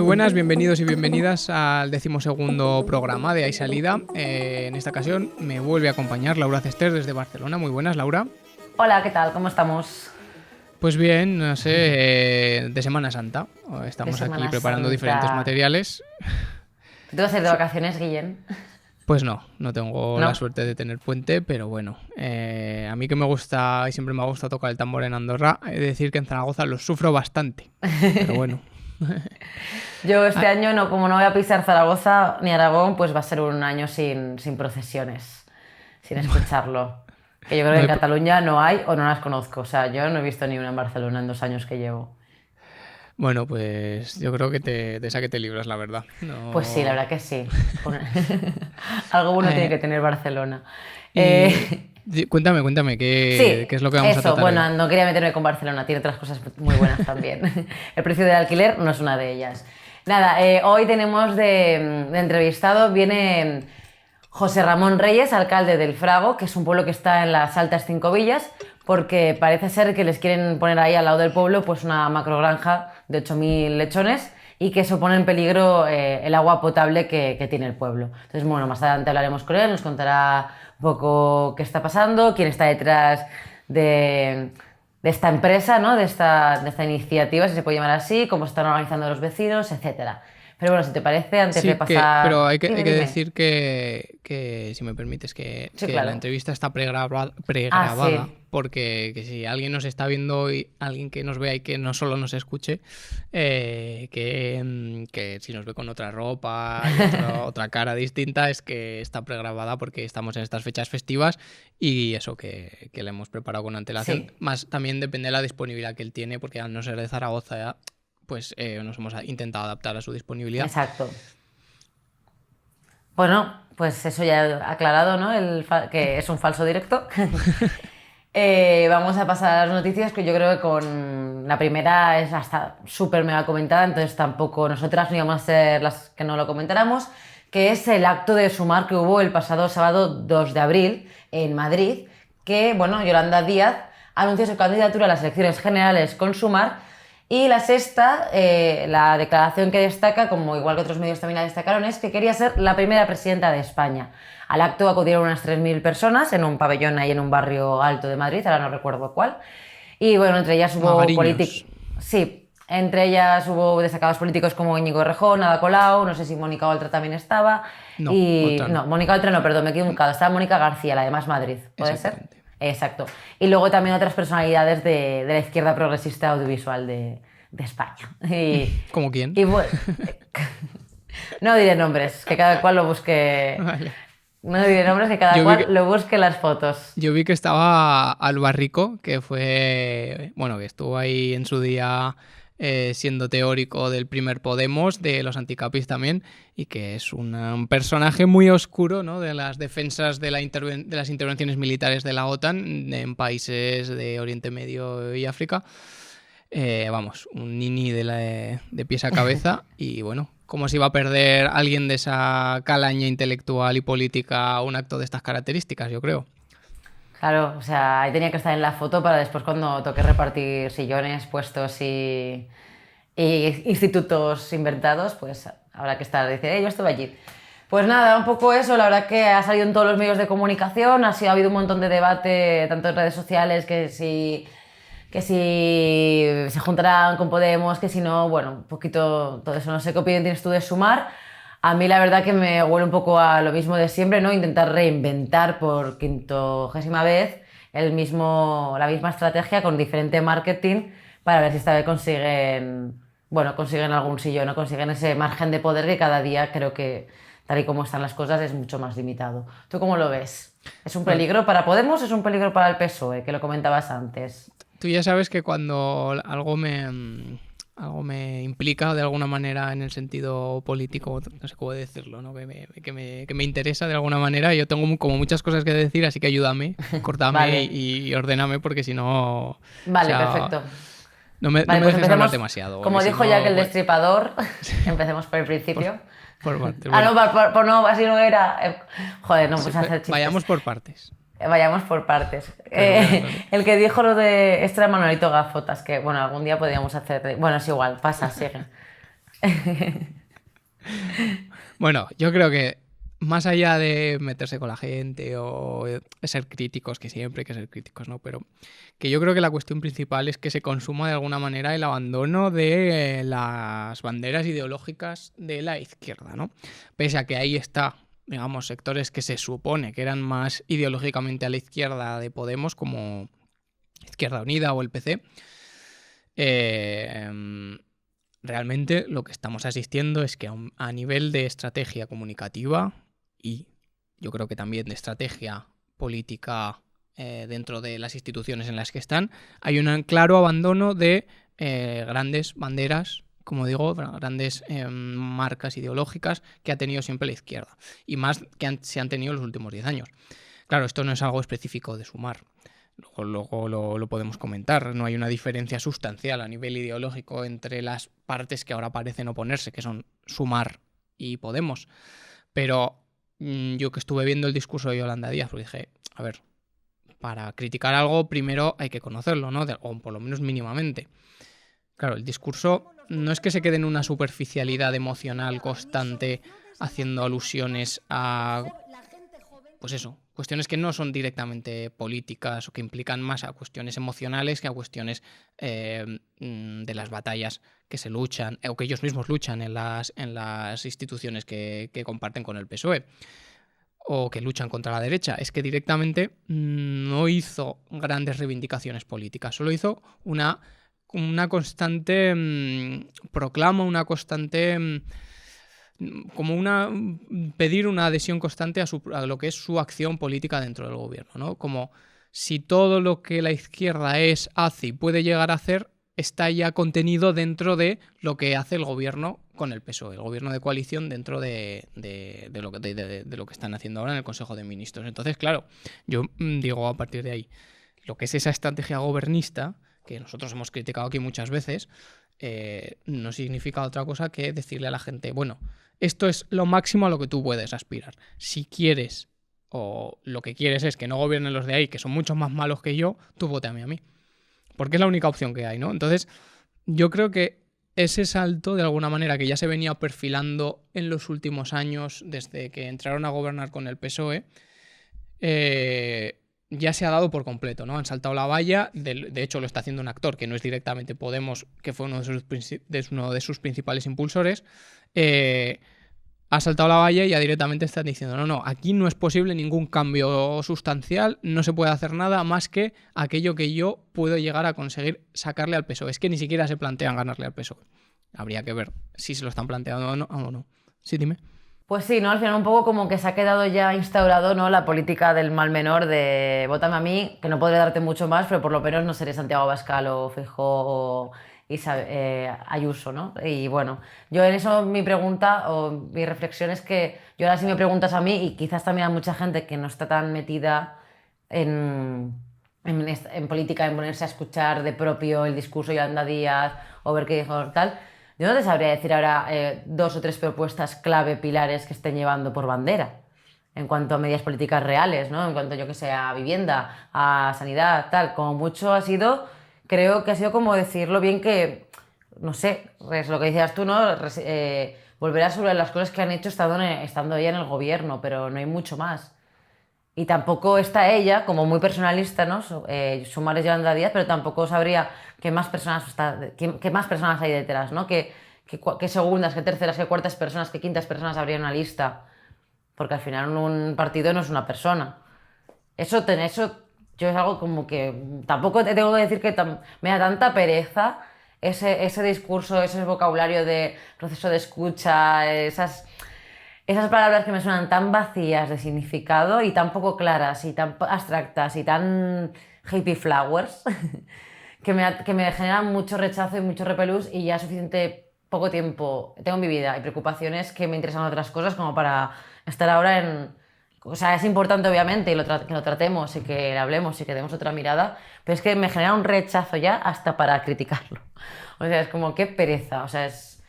buenas, bienvenidos y bienvenidas al 12º programa de Hay Salida. En esta ocasión me vuelve a acompañar Laura Cester desde Barcelona. Muy buenas, Laura. Hola, ¿qué tal? ¿Cómo estamos? Pues bien, no sé, de Semana Santa. Estamos aquí preparando diferentes materiales. ¿Tú vas a ir de vacaciones, Guillén? Pues no tengo la suerte de tener puente, pero bueno, a mí que me gusta y siempre me ha gustado tocar el tambor en Andorra, he de decir que en Zaragoza lo sufro bastante, pero bueno. Yo este año, como no voy a pisar Zaragoza ni Aragón, pues va a ser un año sin procesiones, sin escucharlo. Que yo creo que en Cataluña no hay o no las conozco, o sea, yo no he visto ni una en Barcelona en 2 años que llevo. Bueno, pues yo creo que de esa que te libras, la verdad. No... Pues sí, la verdad que sí. Algo bueno tiene que tener Barcelona. Cuéntame, ¿qué es lo que vamos a tratar Bueno, hoy? no quería meterme con Barcelona, tiene otras cosas muy buenas también. El precio del alquiler no es una de ellas. Nada, hoy tenemos de entrevistado, viene José Ramón Reyes, alcalde del Frago, que es un pueblo que está en las Altas Cinco Villas, porque parece ser que les quieren poner ahí al lado del pueblo pues una macrogranja de 8.000 lechones y que eso pone en peligro el agua potable que tiene el pueblo. Entonces, bueno, más adelante hablaremos con él, nos contará un poco qué está pasando, quién está detrás de esta empresa, ¿no? de esta iniciativa, si se puede llamar así, cómo se están organizando los vecinos, etcétera. Pero bueno, si te parece, antes de pasar... Pero hay que Dime. decir que, si me permites, que claro. la entrevista está pregrabada sí. porque que si alguien nos está viendo y alguien que nos vea y que no solo nos escuche, que si nos ve con otra ropa y otra cara distinta, es que está pregrabada porque estamos en estas fechas festivas y eso que le hemos preparado con antelación. Sí. Más también depende de la disponibilidad que él tiene, porque al no ser de Zaragoza pues nos hemos intentado adaptar a su disponibilidad. Exacto. Bueno, pues eso ya he aclarado, ¿no? Que es un falso directo. Vamos a pasar a las noticias, que yo creo que con la primera es hasta súper mega comentada, entonces tampoco nosotras no íbamos a ser las que no lo comentáramos, que es el acto de Sumar que hubo el pasado sábado 2 de abril en Madrid, que, bueno, Yolanda Díaz anunció su candidatura a las elecciones generales con Sumar. Y la sexta, la declaración que destaca, como igual que otros medios también la destacaron, es que quería ser la primera presidenta de España. Al acto acudieron unas 3.000 personas en un pabellón ahí en un barrio alto de Madrid, ahora no recuerdo cuál. Y bueno, entre ellas hubo políticos... Sí, entre ellas hubo destacados políticos como Íñigo Errejón, Ada Colau, no sé si Mónica Oltra también estaba. No, Mónica Oltra no, perdón, me he equivocado. Estaba Mónica García, la de Más Madrid, ¿puede ser? Exacto. Y luego también otras personalidades de la izquierda progresista audiovisual de España. ¿Cómo quién? No diré nombres, que cada cual lo busque. Vale. No diré nombres, que cada cual lo busque las fotos. Yo vi que estaba Alba Rico, que fue, bueno, que estuvo ahí en su día siendo teórico del primer Podemos, de los anticapis también, y que es un personaje muy oscuro, ¿no? De las defensas de las intervenciones militares de la OTAN en países de Oriente Medio y África. Vamos, un nini de pies a cabeza y bueno, ¿cómo se iba a perder alguien de esa calaña intelectual y política un acto de estas características, yo creo? Claro, o sea, ahí tenía que estar en la foto para después cuando toque repartir sillones, puestos y institutos inventados, pues habrá que estar, dice, yo estuve allí. Pues nada, un poco eso, la verdad que ha salido en todos los medios de comunicación, ha habido un montón de debate, tanto en redes sociales, que si se juntarán con Podemos, que si no, bueno, un poquito todo eso. No sé qué opinión tienes tú de Sumar. A mí la verdad que me huele un poco a lo mismo de siempre, ¿no? Intentar reinventar por 50ª vez la misma estrategia con diferente marketing para ver si esta vez consiguen algún sillón, ¿no? Consiguen ese margen de poder que cada día creo que, tal y como están las cosas, es mucho más limitado. ¿Tú cómo lo ves? ¿Es un peligro para Podemos o es un peligro para el PSOE, que lo comentabas antes? Tú ya sabes que cuando algo me implica de alguna manera en el sentido político, no sé cómo decirlo, ¿no? que me interesa de alguna manera, yo tengo como muchas cosas que decir, así que ayúdame, córtame vale. y ordéname, porque si no... Vale, perfecto. No me pues dejes hablar demasiado. Como dijo Jack el Destripador, empecemos por el principio. Por partes. Bueno. No, así no era. Joder, no puedes hacer chistes. Vayamos por partes. Vayamos por partes. El que dijo lo de... Este era Manuelito Gafotas, que bueno, algún día podríamos hacer... Bueno, es igual, pasa, sigue. Bueno, yo creo que más allá de meterse con la gente o ser críticos, que siempre hay que ser críticos, ¿no? Pero que yo creo que la cuestión principal es que se consuma de alguna manera el abandono de las banderas ideológicas de la izquierda, ¿no? Pese a que ahí está, digamos, sectores que se supone que eran más ideológicamente a la izquierda de Podemos, como Izquierda Unida o el PC, realmente lo que estamos asistiendo es que a nivel de estrategia comunicativa y yo creo que también de estrategia política dentro de las instituciones en las que están, hay un claro abandono de grandes banderas, como digo, grandes marcas ideológicas que ha tenido siempre la izquierda y más que se han tenido en los últimos 10 años. Claro, esto no es algo específico de Sumar. Luego lo podemos comentar. No hay una diferencia sustancial a nivel ideológico entre las partes que ahora parecen oponerse, que son Sumar y Podemos. Pero yo que estuve viendo el discurso de Yolanda Díaz, pues dije, a ver, para criticar algo primero hay que conocerlo, ¿no? O por lo menos mínimamente. Claro, el discurso no es que se quede en una superficialidad emocional constante haciendo alusiones a, pues eso, cuestiones que no son directamente políticas o que implican más a cuestiones emocionales que a cuestiones de las batallas que se luchan o que ellos mismos luchan en las instituciones que comparten con el PSOE o que luchan contra la derecha. Es que directamente no hizo grandes reivindicaciones políticas, solo hizo una constante proclama, una constante como pedir una adhesión constante a lo que es su acción política dentro del gobierno, ¿no? Como si todo lo que la izquierda hace y puede llegar a hacer está ya contenido dentro de lo que hace el gobierno con el PSOE, el gobierno de coalición dentro de lo que están haciendo ahora en el Consejo de Ministros. Entonces, claro, yo digo a partir de ahí, lo que es esa estrategia gobernista, que nosotros hemos criticado aquí muchas veces, no significa otra cosa que decirle a la gente, bueno, esto es lo máximo a lo que tú puedes aspirar. Si quieres o lo que quieres es que no gobiernen los de ahí, que son mucho más malos que yo, tú vote a mí. Porque es la única opción que hay, ¿no? Entonces, yo creo que ese salto, de alguna manera, que ya se venía perfilando en los últimos años, desde que entraron a gobernar con el PSOE, ya se ha dado por completo, ¿no? Han saltado la valla, de hecho lo está haciendo un actor que no es directamente Podemos, que fue uno de sus principales impulsores, ha saltado la valla y ya directamente están diciendo, no, aquí no es posible ningún cambio sustancial, no se puede hacer nada más que aquello que yo puedo llegar a conseguir sacarle al PSOE. Es que ni siquiera se plantean ganarle al PSOE. Habría que ver si se lo están planteando o no. Sí, dime. Pues sí, ¿no? Al final un poco como que se ha quedado ya instaurado, ¿no? La política del mal menor de vótame a mí, que no podré darte mucho más, pero por lo menos no seré Santiago Abascal o Feijóo o Ayuso, ¿no? Y bueno, yo en eso mi pregunta o mi reflexión es que yo ahora si me preguntas a mí y quizás también a mucha gente que no está tan metida en política, en ponerse a escuchar de propio el discurso de Yolanda Díaz o ver qué dijo tal. Yo no te sabría decir ahora 2 o 3 propuestas clave, pilares que estén llevando por bandera en cuanto a medidas políticas reales, ¿no? En cuanto, yo que sé, a vivienda, a sanidad, tal. Como mucho ha sido, creo que ha sido como decirlo bien que, no sé, es lo que decías tú, ¿no? Volver a sobre las cosas que han hecho estando ella en el gobierno, pero no hay mucho más. Y tampoco está ella, como muy personalista, ¿no? Sumar es Yolanda Díaz, pero tampoco sabría qué más personas, qué más personas hay detrás, ¿no? Qué segundas, qué terceras, qué cuartas personas, qué quintas personas habría en una lista. Porque al final un partido no es una persona. Eso yo es algo como que tampoco te tengo que decir que me da tanta pereza ese discurso, ese vocabulario de proceso de escucha, esas palabras que me suenan tan vacías de significado y tan poco claras y tan abstractas y tan hippie flowers que me generan mucho rechazo y mucho repelús y ya suficiente poco tiempo tengo en mi vida y preocupaciones que me interesan otras cosas como para estar ahora en... O sea, es importante obviamente que lo tratemos y que le hablemos y que demos otra mirada, pero es que me genera un rechazo ya hasta para criticarlo. O sea, es como qué pereza, o sea, es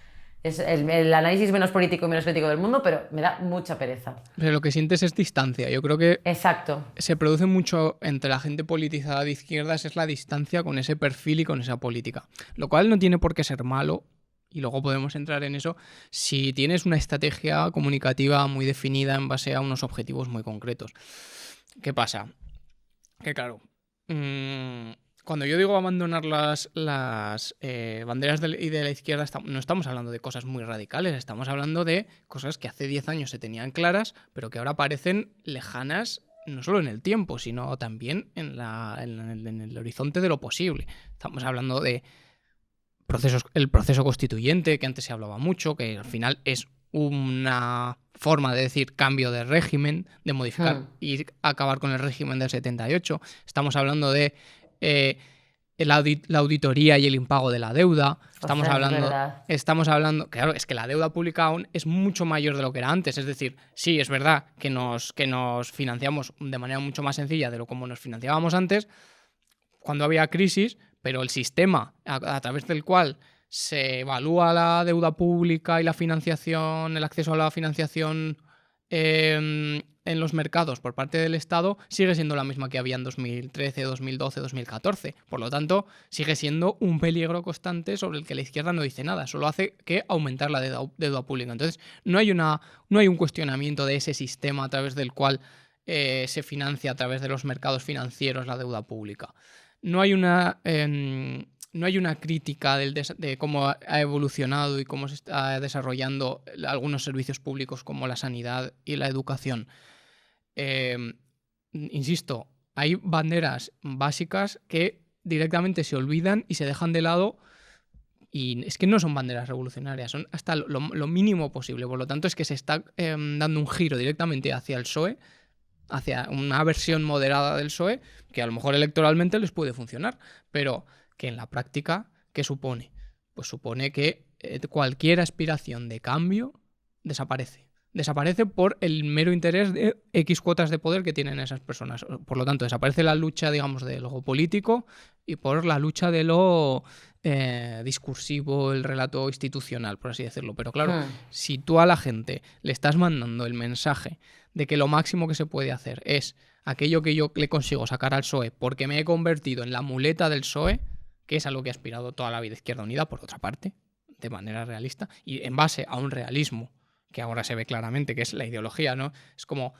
el análisis menos político y menos crítico del mundo, pero me da mucha pereza. Pero lo que sientes es distancia. Yo creo que Exacto. se produce mucho entre la gente politizada de izquierdas, es la distancia con ese perfil y con esa política. Lo cual no tiene por qué ser malo y luego podemos entrar en eso, si tienes una estrategia comunicativa muy definida en base a unos objetivos muy concretos. ¿Qué pasa? Que claro, cuando yo digo abandonar las banderas de la izquierda, no estamos hablando de cosas muy radicales, estamos hablando de cosas que hace 10 años se tenían claras, pero que ahora parecen lejanas, no solo en el tiempo, sino también en el horizonte de lo posible. Estamos hablando de el proceso constituyente, que antes se hablaba mucho, que al final es una forma de decir cambio de régimen, de modificar y acabar con el régimen del 78. Estamos hablando de la auditoría y el impago de la deuda. Estamos hablando, claro, es que la deuda pública aún es mucho mayor de lo que era antes. Es decir, sí, es verdad que nos financiamos de manera mucho más sencilla de lo como nos financiábamos antes, cuando había crisis, pero el sistema a través del cual se evalúa la deuda pública y la financiación, el acceso a la financiación en los mercados por parte del Estado sigue siendo la misma que había en 2013, 2012, 2014. Por lo tanto, sigue siendo un peligro constante sobre el que la izquierda no dice nada, solo hace que aumentar la deuda pública. Entonces, no hay un cuestionamiento de ese sistema a través del cual se financia a través de los mercados financieros la deuda pública. No hay una crítica de cómo ha evolucionado y cómo se está desarrollando algunos servicios públicos como la sanidad y la educación. Insisto, hay banderas básicas que directamente se olvidan y se dejan de lado, y es que no son banderas revolucionarias, son hasta lo mínimo posible. Por lo tanto, es que se está dando un giro directamente hacia el PSOE, hacia una versión moderada del PSOE, que a lo mejor electoralmente les puede funcionar, pero que en la práctica, ¿qué supone? Pues supone que cualquier aspiración de cambio desaparece. Desaparece por el mero interés de X cuotas de poder que tienen esas personas. Por lo tanto, desaparece la lucha, digamos, de lo político y por la lucha de lo discursivo, el relato institucional, por así decirlo. Pero claro, si tú a la gente le estás mandando el mensaje de que lo máximo que se puede hacer es aquello que yo le consigo sacar al PSOE porque me he convertido en la muleta del PSOE, que es a lo que ha aspirado toda la vida Izquierda Unida, por otra parte, de manera realista, y en base a un realismo que ahora se ve claramente, que es la ideología, ¿no? Es como,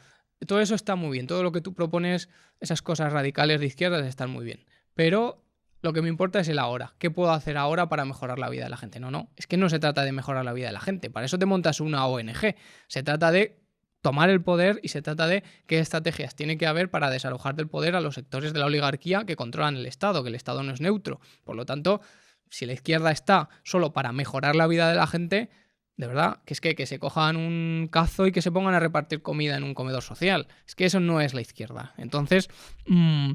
todo eso está muy bien, todo lo que tú propones, esas cosas radicales de izquierdas están muy bien, pero lo que me importa es el ahora. ¿Qué puedo hacer ahora para mejorar la vida de la gente? No, es que no se trata de mejorar la vida de la gente, para eso te montas una ONG, se trata de tomar el poder y se trata de qué estrategias tiene que haber para desalojar del poder a los sectores de la oligarquía que controlan el Estado, que el Estado no es neutro. Por lo tanto, si la izquierda está solo para mejorar la vida de la gente, de verdad, que es que se cojan un cazo y que se pongan a repartir comida en un comedor social. Es que eso no es la izquierda. Entonces, yo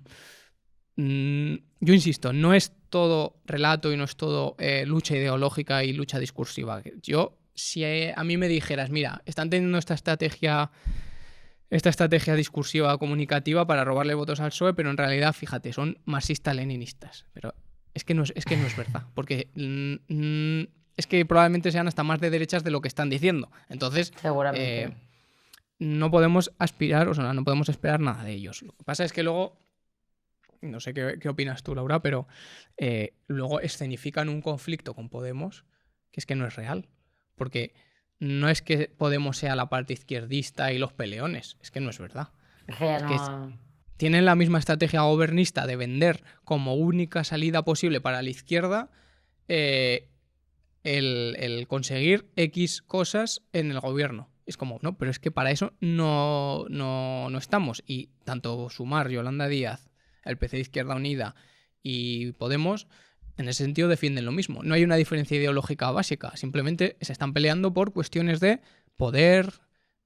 insisto, no es todo relato y no es todo lucha ideológica y lucha discursiva. Si a mí me dijeras, mira, están teniendo esta estrategia discursiva comunicativa para robarle votos al PSOE, pero en realidad, fíjate, son marxistas-leninistas. Pero es que no es verdad, porque es que probablemente sean hasta más de derechas de lo que están diciendo. Entonces, no podemos aspirar, o sea, no podemos esperar nada de ellos. Lo que pasa es que luego, no sé qué opinas tú, Laura, pero luego escenifican un conflicto con Podemos que es que no es real. Porque no es que Podemos sea la parte izquierdista y los peleones, es que no es verdad. Tienen la misma estrategia gobernista de vender como única salida posible para la izquierda el conseguir X cosas en el gobierno. Es como, no, pero es que para eso no estamos. Y tanto Sumar, Yolanda Díaz, el PC de Izquierda Unida y Podemos, en ese sentido defienden lo mismo. No hay una diferencia ideológica básica, simplemente se están peleando por cuestiones de poder,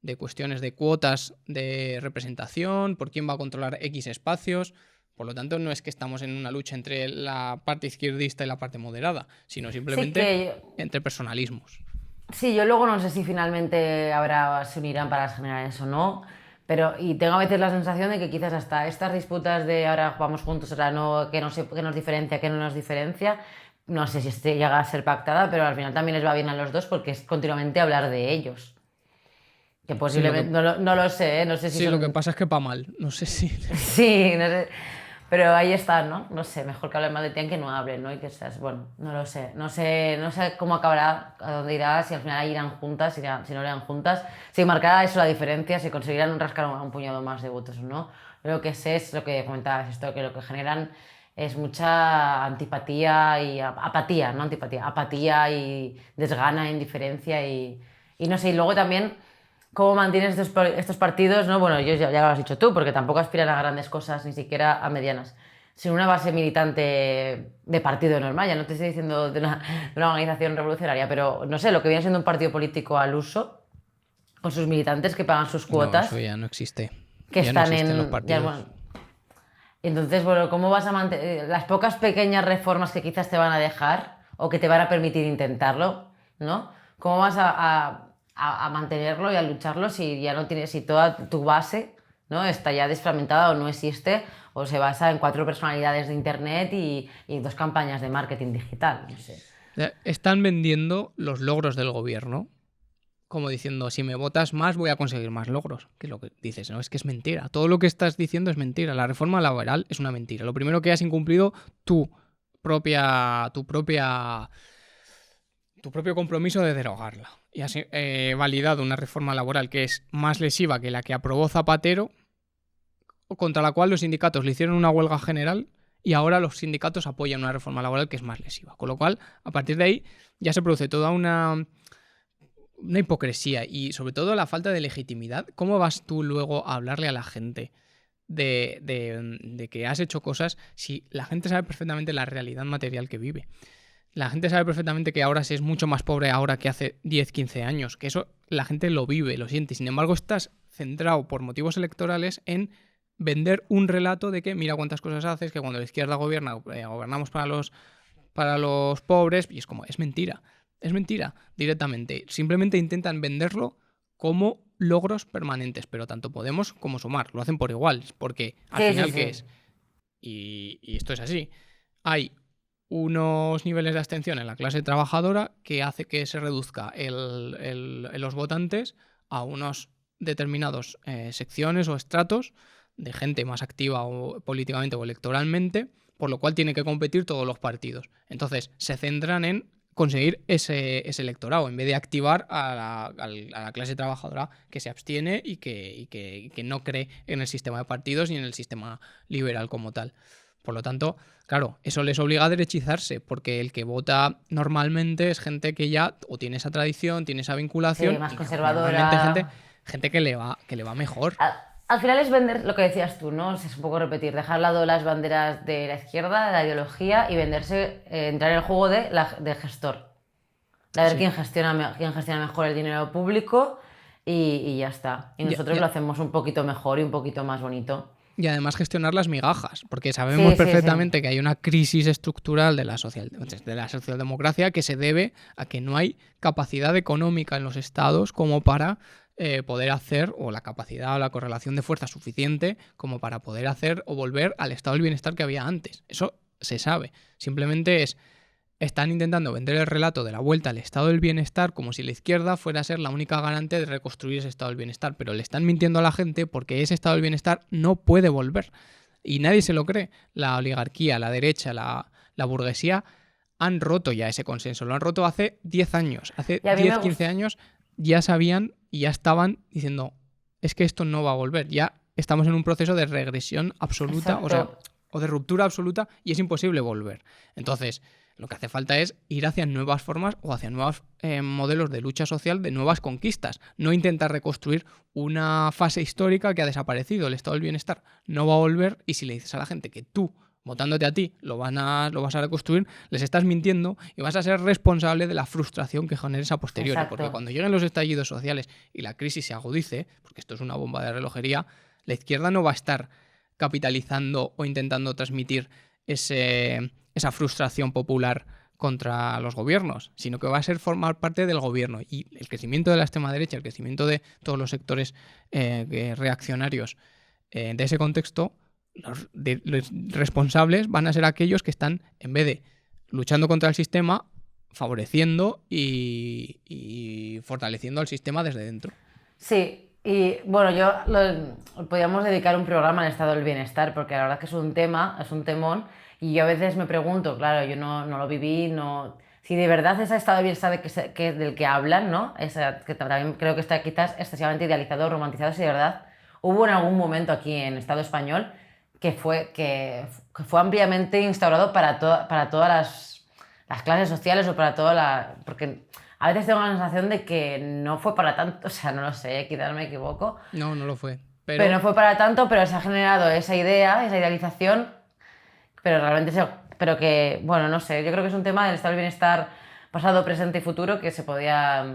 de cuestiones de cuotas de representación, por quién va a controlar X espacios. Por lo tanto, no es que estamos en una lucha entre la parte izquierdista y la parte moderada, sino simplemente entre personalismos. Sí, yo luego no sé si finalmente se unirán para generar eso o no. Y tengo a veces la sensación de que quizás hasta estas disputas de ahora vamos juntos, ahora no, que no sé qué nos diferencia, qué no nos diferencia, no sé si llega a ser pactada, pero al final también les va bien a los dos porque es continuamente hablar de ellos. Que posiblemente, sí, no lo sé, no sé si sí, lo que pasa es que para mal, no sé si... Sí, no sé. Pero ahí está, ¿no? No sé, mejor que hablen mal de ti que no hablen, ¿no? Y que seas, bueno, no lo sé. No sé cómo acabará, a dónde irá, si al final irán juntas, si no irán juntas, si marcará eso la diferencia, si conseguirán rascar un puñado más de votos o no. Lo que sé es lo que comentabas, esto, que lo que generan es mucha antipatía y apatía, no antipatía, apatía y desgana, indiferencia y no sé, y luego también cómo mantienes estos partidos, ¿no? Bueno, ya lo has dicho tú, porque tampoco aspiran a grandes cosas, ni siquiera a medianas, sin una base militante de partido normal. Ya no te estoy diciendo de una organización revolucionaria, pero no sé, lo que viene siendo un partido político al uso, con sus militantes que pagan sus No, eso cuotas, ya no existe. que Ya no están existen los en... Ya, partidos. bueno, entonces, bueno, ¿cómo vas a mantener las pocas pequeñas reformas que quizás te van a dejar o que te van a permitir intentarlo, ¿no? ¿Cómo vas a mantenerlo y a lucharlo si ya no tienes, si toda tu base, ¿no? Está ya desfragmentada o no existe o se basa en 4 personalidades de internet y 2 campañas de marketing digital, no sé. O sea, están vendiendo los logros del gobierno como diciendo, si me votas más voy a conseguir más logros. Que es lo que dices, no, es que es mentira. Todo lo que estás diciendo es mentira. La reforma laboral es una mentira. Lo primero que has incumplido tu propio compromiso de derogarla. Y has validado una reforma laboral que es más lesiva que la que aprobó Zapatero, contra la cual los sindicatos le hicieron una huelga general y ahora los sindicatos apoyan una reforma laboral que es más lesiva. Con lo cual, a partir de ahí, ya se produce toda una hipocresía y sobre todo la falta de legitimidad. ¿Cómo vas tú luego a hablarle a la gente de que has hecho cosas si la gente sabe perfectamente la realidad material que vive? La gente sabe perfectamente que ahora se es mucho más pobre ahora que hace 10, 15 años, que eso la gente lo vive, lo siente. Sin embargo, estás centrado por motivos electorales en vender un relato de que mira cuántas cosas haces, que cuando la izquierda gobierna, gobernamos para los pobres, y es como, es mentira. Es mentira, directamente. Simplemente intentan venderlo como logros permanentes, pero tanto Podemos como Sumar lo hacen por igual, porque al Sí, sí, final, ¿qué sí. es? Y esto es así. Hay unos niveles de abstención en la clase trabajadora que hace que se reduzca los votantes a unos determinados secciones o estratos de gente más activa o políticamente o electoralmente, por lo cual tiene que competir todos los partidos. Entonces se centran en conseguir ese electorado, en vez de activar a la clase trabajadora que se abstiene y que no cree en el sistema de partidos ni en el sistema liberal como tal. Por lo tanto, claro, eso les obliga a derechizarse, porque el que vota normalmente es gente que ya o tiene esa tradición, tiene esa Sí, vinculación, más y normalmente conservadora. gente que le va mejor. Al final es vender lo que decías tú, ¿no? Es un poco repetir, dejar al lado las banderas de la izquierda, de la ideología y venderse, entrar en el juego de gestor. De ver Sí. quién gestiona mejor el dinero público y ya está. Y Ya, nosotros ya, lo hacemos un poquito mejor y un poquito más bonito. Y además gestionar las migajas, porque sabemos Sí, sí, sí. perfectamente que hay una crisis estructural de la socialdemocracia que se debe a que no hay capacidad económica en los estados como para poder hacer, o la capacidad o la correlación de fuerza suficiente como para poder hacer o volver al estado del bienestar que había antes. Eso se sabe. Simplemente están intentando vender el relato de la vuelta al estado del bienestar como si la izquierda fuera a ser la única garante de reconstruir ese estado del bienestar, pero le están mintiendo a la gente porque ese estado del bienestar no puede volver. Y nadie se lo cree. La oligarquía, la derecha, la burguesía han roto ya ese consenso. Lo han roto hace 10 años. Hace Y a mí me 10, 15 gusta. años ya sabían y ya estaban diciendo, es que esto no va a volver. Ya estamos en un proceso de regresión absoluta, o sea, Exacto. o de ruptura absoluta, y es imposible volver. Entonces, lo que hace falta es ir hacia nuevas formas o hacia nuevos modelos de lucha social, de nuevas conquistas. No intentar reconstruir una fase histórica que ha desaparecido. El estado del bienestar no va a volver, y si le dices a la gente que tú, votándote a ti, lo vas a reconstruir, les estás mintiendo y vas a ser responsable de la frustración que generes a posteriori. Porque Exacto. cuando lleguen los estallidos sociales y la crisis se agudice, porque esto es una bomba de relojería, la izquierda no va a estar capitalizando o intentando transmitir esa frustración popular contra los gobiernos, sino que va a ser formar parte del gobierno. Y el crecimiento de la extrema derecha, el crecimiento de todos los sectores reaccionarios de ese contexto, los responsables van a ser aquellos que están, en vez de luchando contra el sistema, favoreciendo y fortaleciendo al sistema desde dentro. Sí, Y bueno, podríamos dedicar un programa al estado del bienestar, porque la verdad es que es un temón, y yo a veces me pregunto, claro, yo no lo viví, no... Si de verdad ese estado de bienestar del que hablan, ¿no? Que también creo que está quizás excesivamente idealizado, romantizado, si de verdad hubo en algún momento aquí en el Estado español que fue ampliamente instaurado para todas las clases sociales o para toda la... Porque a veces tengo la sensación de que no fue para tanto, o sea, no lo sé, quizás me equivoco, No, no lo fue. pero no fue para tanto, pero se ha generado esa idea, esa idealización, pero realmente pero que, bueno, no sé, yo creo que es un tema del estado del bienestar pasado, presente y futuro que se podía,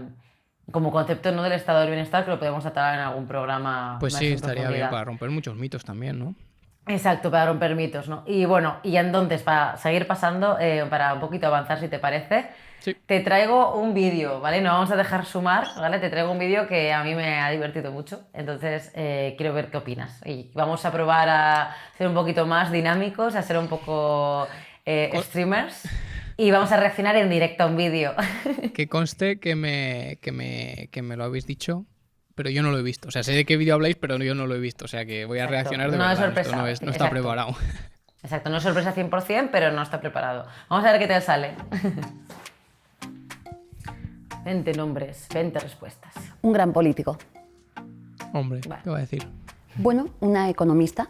como concepto no del estado del bienestar, que lo podemos tratar en algún programa Pues más sí, en estaría bien profundidad. para romper muchos mitos también, ¿no? Exacto, para romper mitos, ¿no? Y bueno, y entonces, para seguir pasando, para un poquito avanzar, si te parece, Sí. te traigo un vídeo, ¿vale? No vamos a dejar sumar, ¿vale? Te traigo un vídeo que a mí me ha divertido mucho, entonces quiero ver qué opinas. Y vamos a probar a ser un poquito más dinámicos, a ser un poco Co- streamers, y vamos a reaccionar en directo a un vídeo. Que conste que me lo habéis dicho, pero yo no lo he visto. O sea, sé de qué vídeo habláis, pero yo no lo he visto. O sea, que voy a Exacto, reaccionar de no es verdad. Esto sorpresa, no está exacto. preparado. Exacto, no es sorpresa 100%, pero no está preparado. Vamos a ver qué te sale. 20 nombres, 20 respuestas. Un gran político. Hombre, Vale. ¿qué va a decir? Bueno, una economista.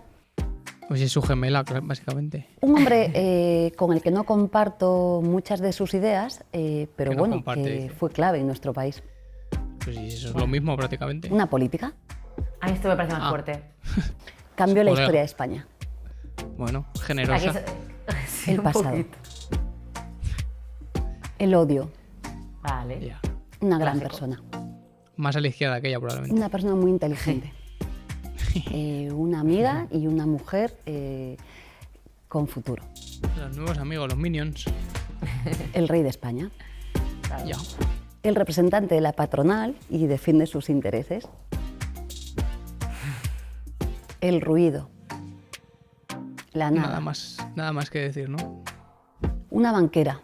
Pues es su gemela, básicamente. Un hombre con el que no comparto muchas de sus ideas, pero Que no bueno, comparte, que dice. fue clave en nuestro país. Pues sí, eso es lo mismo prácticamente. Una política. A mí esto me parece más Ah. fuerte. Cambió la Joder. historia de España. Bueno, Aquí generosa. sí, El un pasado. poquito. El odio. Vale. Ya. Una gran Clásico. persona. Más a la izquierda que ella, probablemente. Una persona muy inteligente. Una amiga y una mujer con futuro. Los nuevos amigos, los Minions. El rey de España. Claro. Ya. El representante de la patronal y defiende sus intereses. El ruido. La nada. Nada más que decir, ¿no? Una banquera.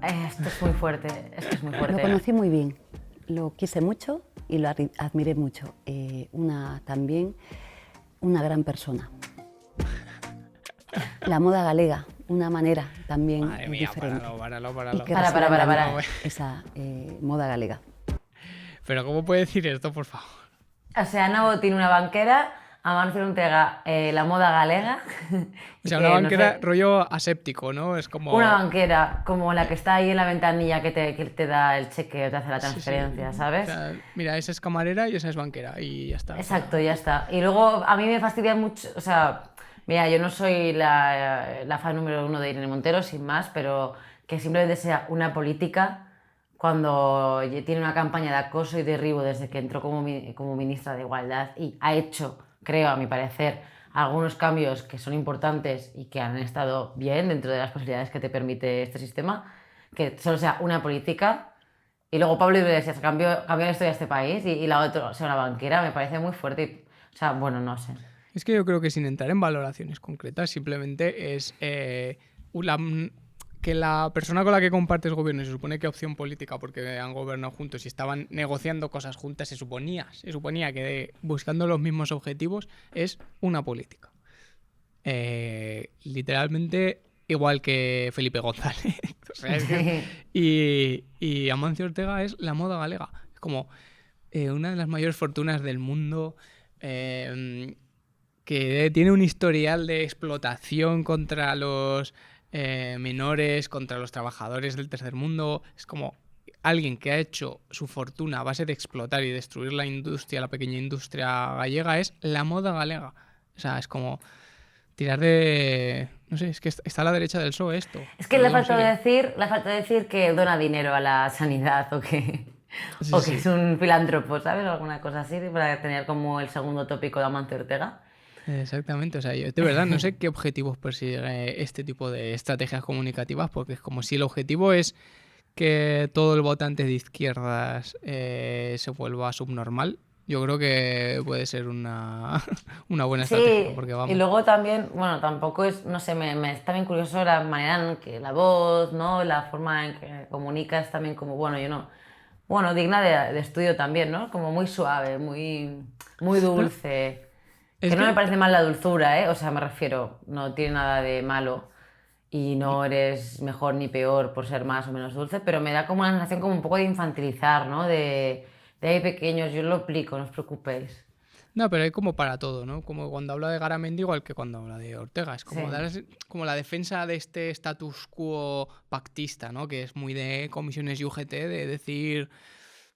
Esto es muy fuerte. Esto es muy Lo fuerte. conocí muy bien, lo quise mucho y lo admiré mucho. También una gran persona. La moda galega, una manera también Madre mía, diferente. páralo. Y que Para, resuena para. en mí esa moda galega. Pero ¿cómo puede decir esto, por favor? O sea, Ana Botín, una banquera, Amancio Ortega, la moda galega. O sea, que, una no banquera sé, rollo aséptico, ¿no? Es como... una banquera como la que está ahí en la ventanilla que te da el cheque o te hace la Sí, sí. transferencia, ¿sabes? O sea, mira, esa es camarera y esa es banquera y ya está. Exacto, ya está. Y luego a mí me fastidia mucho, o sea, mira, yo no soy la fan número uno de Irene Montero, sin más, pero que simplemente sea una política cuando tiene una campaña de acoso y derribo desde que entró como ministra de Igualdad y ha hecho, creo, a mi parecer, algunos cambios que son importantes y que han estado bien dentro de las posibilidades que te permite este sistema, que solo sea una política. Y luego Pablo Iglesias cambió la historia de este país y la otra, o sea, una banquera, me parece muy fuerte. O sea, bueno, no sé. Es que yo creo que sin entrar en valoraciones concretas, simplemente es que la persona con la que compartes gobierno, se supone que opción política, porque han gobernado juntos y estaban negociando cosas juntas, se suponía que buscando los mismos objetivos es una política. Literalmente igual que Felipe González. O sea, es que- y Amancio Ortega es la moda galega. Es como una de las mayores fortunas del mundo. Que tiene un historial de explotación contra los menores, contra los trabajadores del tercer mundo. Es como alguien que ha hecho su fortuna a base de explotar y destruir la industria, la pequeña industria gallega, es la moda galega. O sea, es como tirar de... No sé, es que está a la derecha del PSOE esto. Es que Lo le digo en falta serio. decir que dona dinero a la sanidad o que, Sí, o que sí. es un filántropo, ¿sabes? O alguna cosa así, para tener como el segundo tópico de Amancio Ortega. Exactamente, o sea, yo de verdad no sé qué objetivos persigue este tipo de estrategias comunicativas, porque es como si el objetivo es que todo el votante de izquierdas se vuelva subnormal. Yo creo que puede ser una, una buena estrategia, Sí, porque y vamos. luego también, bueno, tampoco es, no sé, me está bien curioso la manera en que la voz, ¿no? La forma en que comunicas también como, bueno, yo no, bueno, digna de estudio también, ¿no? Como muy suave, muy dulce. Es Que no que me parece mal la dulzura, ¿eh? O sea, me refiero, no tiene nada de malo y no eres mejor ni peor por ser más o menos dulce, pero me da como una sensación como un poco de infantilizar, ¿no? De ahí pequeños, yo lo aplico, no os preocupéis. No, pero hay como para todo, ¿no? Como cuando habla de Garamendi, igual que cuando habla de Ortega. Es Sí, como, como la defensa de este status quo pactista, ¿no? Que es muy de comisiones y UGT, de decir,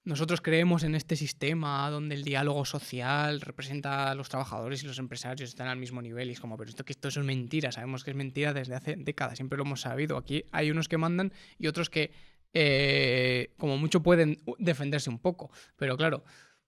nosotros creemos en este sistema donde el diálogo social representa a los trabajadores y los empresarios están al mismo nivel. Y es como, pero esto es mentira, sabemos que es mentira desde hace décadas, siempre lo hemos sabido. Aquí hay unos que mandan y otros que, como mucho, pueden defenderse un poco. Pero claro,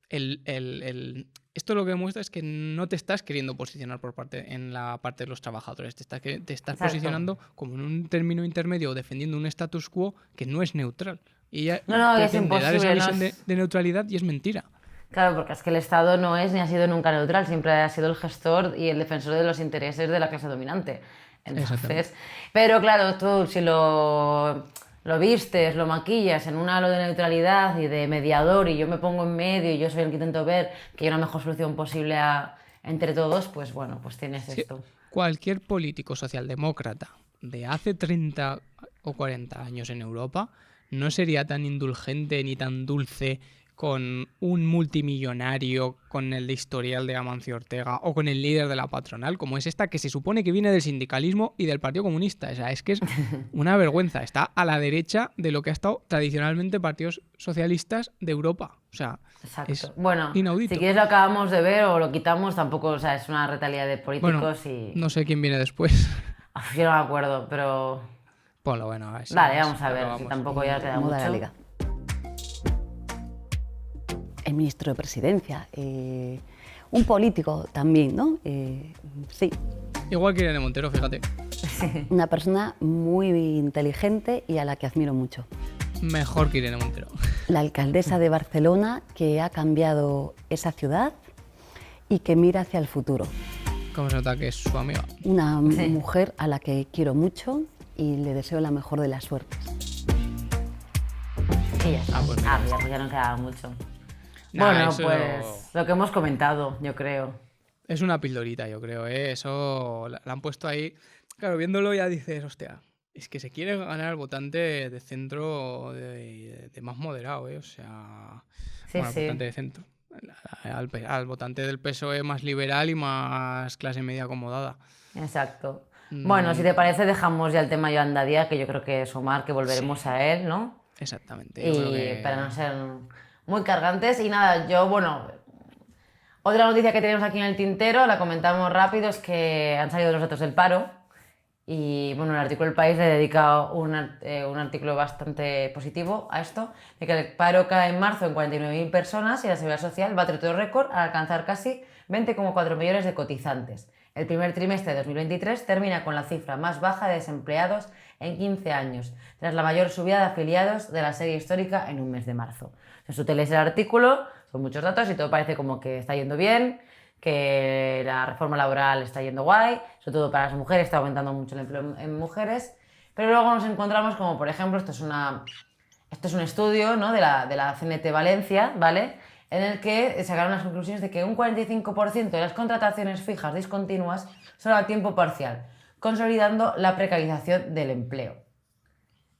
esto lo que demuestra es que no te estás queriendo posicionar en la parte de los trabajadores, te estás exacto. posicionando como en un término intermedio defendiendo un status quo que no es neutral. Y ella No, no, es pretende dar esa imposible, no visión es... de neutralidad y es mentira. Claro, porque es que el Estado no es ni ha sido nunca neutral, siempre ha sido el gestor y el defensor de los intereses de la clase dominante. Exactamente. Entonces, pero claro, tú si lo vistes, lo maquillas en un halo de neutralidad y de mediador y yo me pongo en medio y yo soy el que intento ver que hay una mejor solución posible entre todos, pues bueno, pues tienes Es que esto. cualquier político socialdemócrata de hace 30 o 40 años en Europa no sería tan indulgente ni tan dulce con un multimillonario, con el de historial de Amancio Ortega o con el líder de la patronal, como es esta que se supone que viene del sindicalismo y del Partido Comunista. O sea, es que es una vergüenza. Está a la derecha de lo que ha estado tradicionalmente partidos socialistas de Europa. O sea, es Exacto. Bueno, si inaudito. quieres lo acabamos de ver o lo quitamos, tampoco, o sea, es una retalia de Bueno, políticos y... no sé quién viene después. Yo no me acuerdo, pero... Ponlo, bueno, a ver Vale, vamos a lo ver, si acabamos. tampoco ya queda Moda mucho. galega. El ministro de Presidencia, un político también, ¿no? Sí, Igual que Irene Montero, fíjate. una persona muy inteligente y a la que admiro mucho. Mejor que Irene Montero. La alcaldesa de Barcelona que ha cambiado esa ciudad y que mira hacia el futuro. Como se nota que es su amiga. Una mujer a la que quiero mucho y le deseo la mejor de las suertes. Y ya está. Pues mira, Pues ya no quedaba mucho. Nah, Bueno, eso pues lo que hemos comentado, yo creo. es una pildorita, yo creo, ¿eh? Eso la han puesto ahí. Claro, viéndolo ya dices, hostia, es que se quiere ganar al votante de centro de más moderado, ¿eh? O sea, Sí, bueno, al sí. votante de centro. Al votante del PSOE más liberal y más clase media acomodada. Exacto. Bueno, si te parece, dejamos ya el tema Yolanda Díaz, que yo creo que es Omar, que volveremos a él, ¿no? Exactamente, yo creo Y que... para no ser muy cargantes. Y nada, yo, bueno, otra noticia que tenemos aquí en el tintero, la comentamos rápido, es que han salido los datos del paro. Y bueno, el artículo del País le dedica un artículo bastante positivo a esto, de que el paro cae en marzo en 49.000 personas y la Seguridad Social bate todo récord al alcanzar casi 20,4 millones de cotizantes. El primer trimestre de 2023 termina con la cifra más baja de desempleados en 15 años, tras la mayor subida de afiliados de la serie histórica en un mes de marzo. Si tú te lees el artículo, son muchos datos y todo parece como que está yendo bien, que la reforma laboral está yendo guay, sobre todo para las mujeres, está aumentando mucho el empleo en mujeres, pero luego nos encontramos como, por ejemplo, esto es un estudio, ¿no? de la CNT Valencia, ¿vale? En el que sacaron las conclusiones de que un 45% de las contrataciones fijas discontinuas son a tiempo parcial, consolidando la precarización del empleo.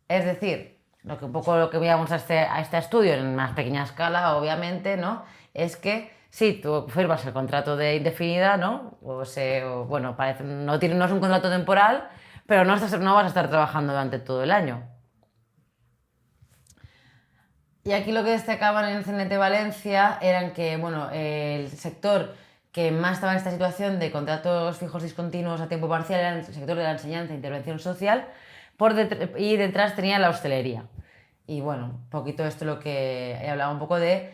Es decir, un poco lo que veíamos a este estudio en más pequeña escala, obviamente, ¿no? Es que sí, tú firmas el contrato de indefinida, ¿no? Bueno, no es un contrato temporal, pero no vas a estar trabajando durante todo el año. Y aquí lo que destacaban en el CNT Valencia eran que, bueno, el sector que más estaba en esta situación de contratos fijos discontinuos a tiempo parcial era el sector de la enseñanza e intervención social, y detrás tenía la hostelería. Y bueno, un poquito esto lo que hablaba un poco de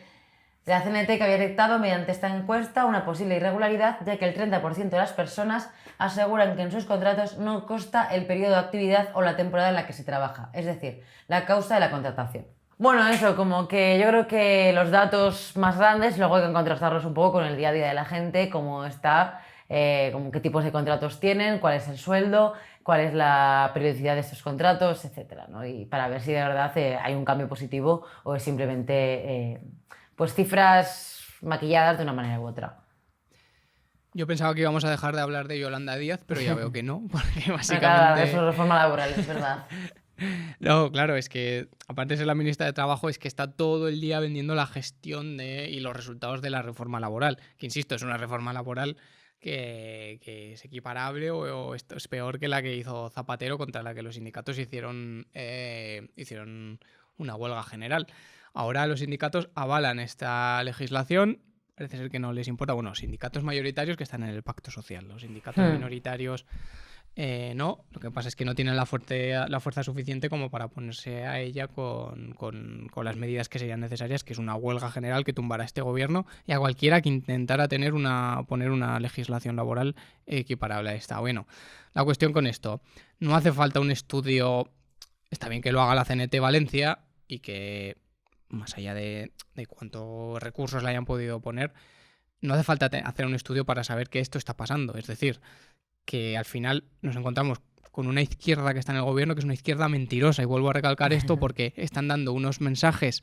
la CNT, que había detectado mediante esta encuesta una posible irregularidad, ya que el 30% de las personas aseguran que en sus contratos no consta el periodo de actividad o la temporada en la que se trabaja, es decir, la causa de la contratación. Bueno, eso, como que yo creo que los datos más grandes luego hay que contrastarlos un poco con el día a día de la gente, cómo está como qué tipos de contratos tienen, cuál es el sueldo, cuál es la periodicidad de estos contratos, etcétera, ¿no? Y para ver si de verdad hay un cambio positivo o es simplemente pues cifras maquilladas de una manera u otra. Yo pensaba que íbamos a dejar de hablar de Yolanda Díaz, pero ya veo que no, porque básicamente... Claro, eso es reforma laboral, es verdad. No, claro, es que aparte de ser la ministra de Trabajo, es que está todo el día vendiendo la gestión y los resultados de la reforma laboral. Que insisto, es una reforma laboral que es equiparable o esto es peor que la que hizo Zapatero, contra la que los sindicatos hicieron una huelga general. Ahora los sindicatos avalan esta legislación. Parece ser que no les importa. Bueno, sindicatos mayoritarios que están en el pacto social. Los sindicatos minoritarios no. Lo que pasa es que no tienen la fuerza suficiente como para ponerse a ella con las medidas que serían necesarias, que es una huelga general que tumbará a este gobierno y a cualquiera que intentara poner una legislación laboral equiparable a esta. Bueno, la cuestión con esto, no hace falta un estudio. Está bien que lo haga la CNT Valencia y que, más allá de cuántos recursos le hayan podido poner, no hace falta hacer un estudio para saber que esto está pasando. Es decir, que al final nos encontramos con una izquierda que está en el gobierno, que es una izquierda mentirosa. Y vuelvo a recalcar esto porque están dando unos mensajes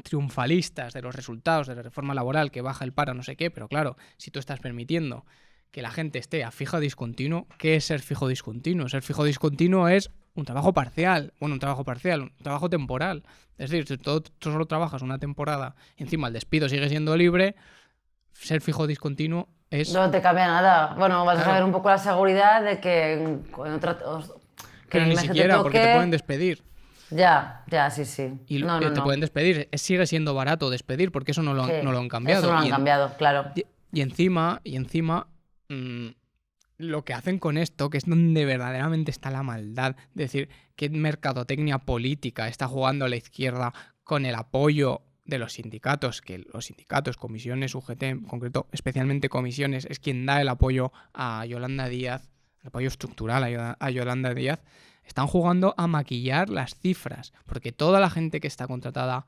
triunfalistas de los resultados de la reforma laboral, que baja el paro, no sé qué, pero claro, si tú estás permitiendo que la gente esté a fijo discontinuo, ¿qué es ser fijo discontinuo? Ser fijo discontinuo es un trabajo parcial, un trabajo temporal. Es decir, si tú solo trabajas una temporada y encima el despido sigue siendo libre, ser fijo discontinuo es... No te cambia nada. Bueno, vas a saber un poco la seguridad de que en otra... Pero ni siquiera, porque te pueden despedir. Ya, sí. Y te pueden despedir. Sigue siendo barato despedir, porque eso no lo han cambiado. Eso no lo han cambiado, claro. Y encima lo que hacen con esto, que es donde verdaderamente está la maldad, es decir, qué mercadotecnia política está jugando la izquierda con el apoyo de los sindicatos, que los sindicatos, comisiones, UGT en concreto, especialmente comisiones, es quien da el apoyo a Yolanda Díaz, el apoyo estructural a Yolanda Díaz, están jugando a maquillar las cifras, porque toda la gente que está contratada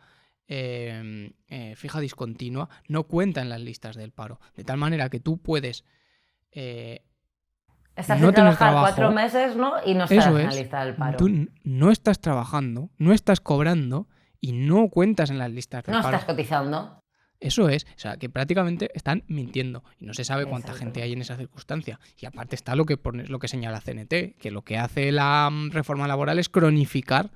fija discontinua no cuenta en las listas del paro, de tal manera que tú puedes estás no sin tener trabajar trabajo, 4 meses, ¿no? Y no estás en la lista del paro. Tú no estás trabajando, no estás cobrando y no cuentas en las listas del No paro. estás cotizando. Eso es, o sea, que prácticamente están mintiendo y no se sabe cuánta Exacto. gente hay en esa circunstancia. Y aparte está lo que señala CNT, que lo que hace la reforma laboral es cronificar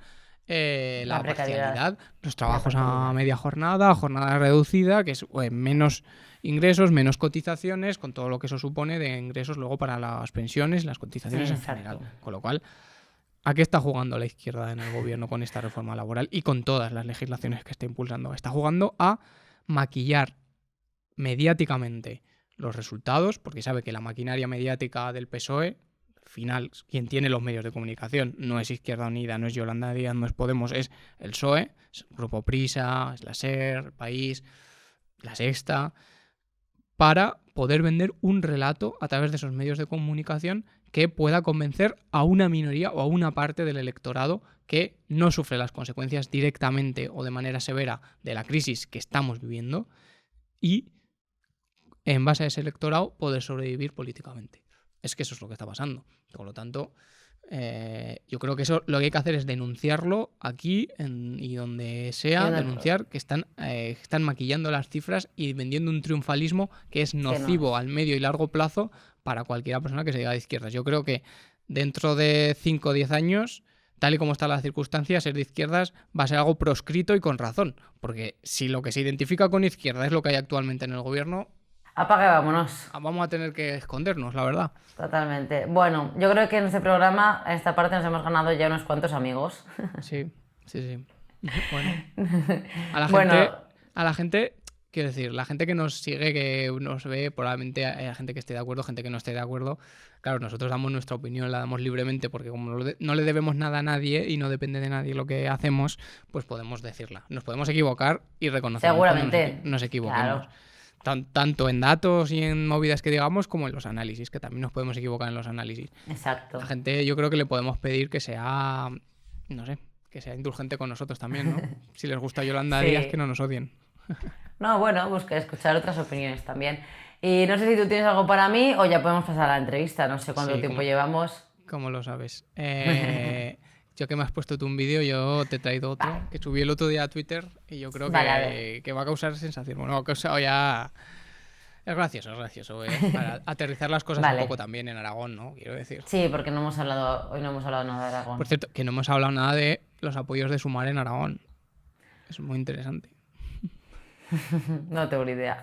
la parcialidad, los trabajos a media jornada reducida, que es menos ingresos, menos cotizaciones, con todo lo que eso supone de ingresos luego para las pensiones y las cotizaciones en general. Con lo cual, ¿a qué está jugando la izquierda en el gobierno con esta reforma laboral y con todas las legislaciones que está impulsando? Está jugando a maquillar mediáticamente los resultados, porque sabe que la maquinaria mediática del PSOE, al final, quien tiene los medios de comunicación, no es Izquierda Unida, no es Yolanda Díaz, no es Podemos, es el PSOE, es Grupo Prisa, es la SER, El País, La Sexta, para poder vender un relato a través de esos medios de comunicación que pueda convencer a una minoría o a una parte del electorado que no sufre las consecuencias directamente o de manera severa de la crisis que estamos viviendo y, en base a ese electorado, poder sobrevivir políticamente. Es que eso es lo que está pasando. Por lo tanto, yo creo que eso lo que hay que hacer es denunciarlo aquí y donde sea, denunciar que están maquillando las cifras y vendiendo un triunfalismo que es nocivo al medio y largo plazo para cualquier persona que se diga de izquierdas. Yo creo que dentro de 5 o 10 años, tal y como están las circunstancias, ser de izquierdas va a ser algo proscrito y con razón. Porque si lo que se identifica con izquierda es lo que hay actualmente en el gobierno, apaga y vámonos. Vamos a tener que escondernos, la verdad. Totalmente. Bueno, yo creo que en este programa, en esta parte, nos hemos ganado ya unos cuantos amigos. Sí. Bueno. A la gente, quiero decir, la gente que nos sigue, que nos ve, probablemente hay gente que esté de acuerdo, gente que no esté de acuerdo. Claro, nosotros damos nuestra opinión, la damos libremente, porque como no le debemos nada a nadie y no depende de nadie lo que hacemos, pues podemos decirla. Nos podemos equivocar y reconocer seguramente que nos equivoquemos. Claro. Tanto en datos y en movidas que digamos, como en los análisis, que también nos podemos equivocar en los análisis. Exacto. La gente, yo creo que le podemos pedir que sea, no sé, que sea indulgente con nosotros también, ¿no? Si les gusta Yolanda Díaz, que no nos odien. No, bueno, pues que escuchar otras opiniones también. Y no sé si tú tienes algo para mí o ya podemos pasar a la entrevista. No sé cuánto Sí, tiempo como- llevamos. ¿Cómo lo sabes? Yo que me has puesto tú un vídeo, yo te he traído otro que subí el otro día a Twitter y yo creo Vale, a ver. que va a causar sensación. Bueno, ha causado ya... Es gracioso, para aterrizar las cosas un Vale. poco también en Aragón, ¿no? Quiero decir. Sí, porque hoy no hemos hablado nada de Aragón. Por cierto, que no hemos hablado nada de los apoyos de Sumar en Aragón. Es muy interesante. No tengo ni idea.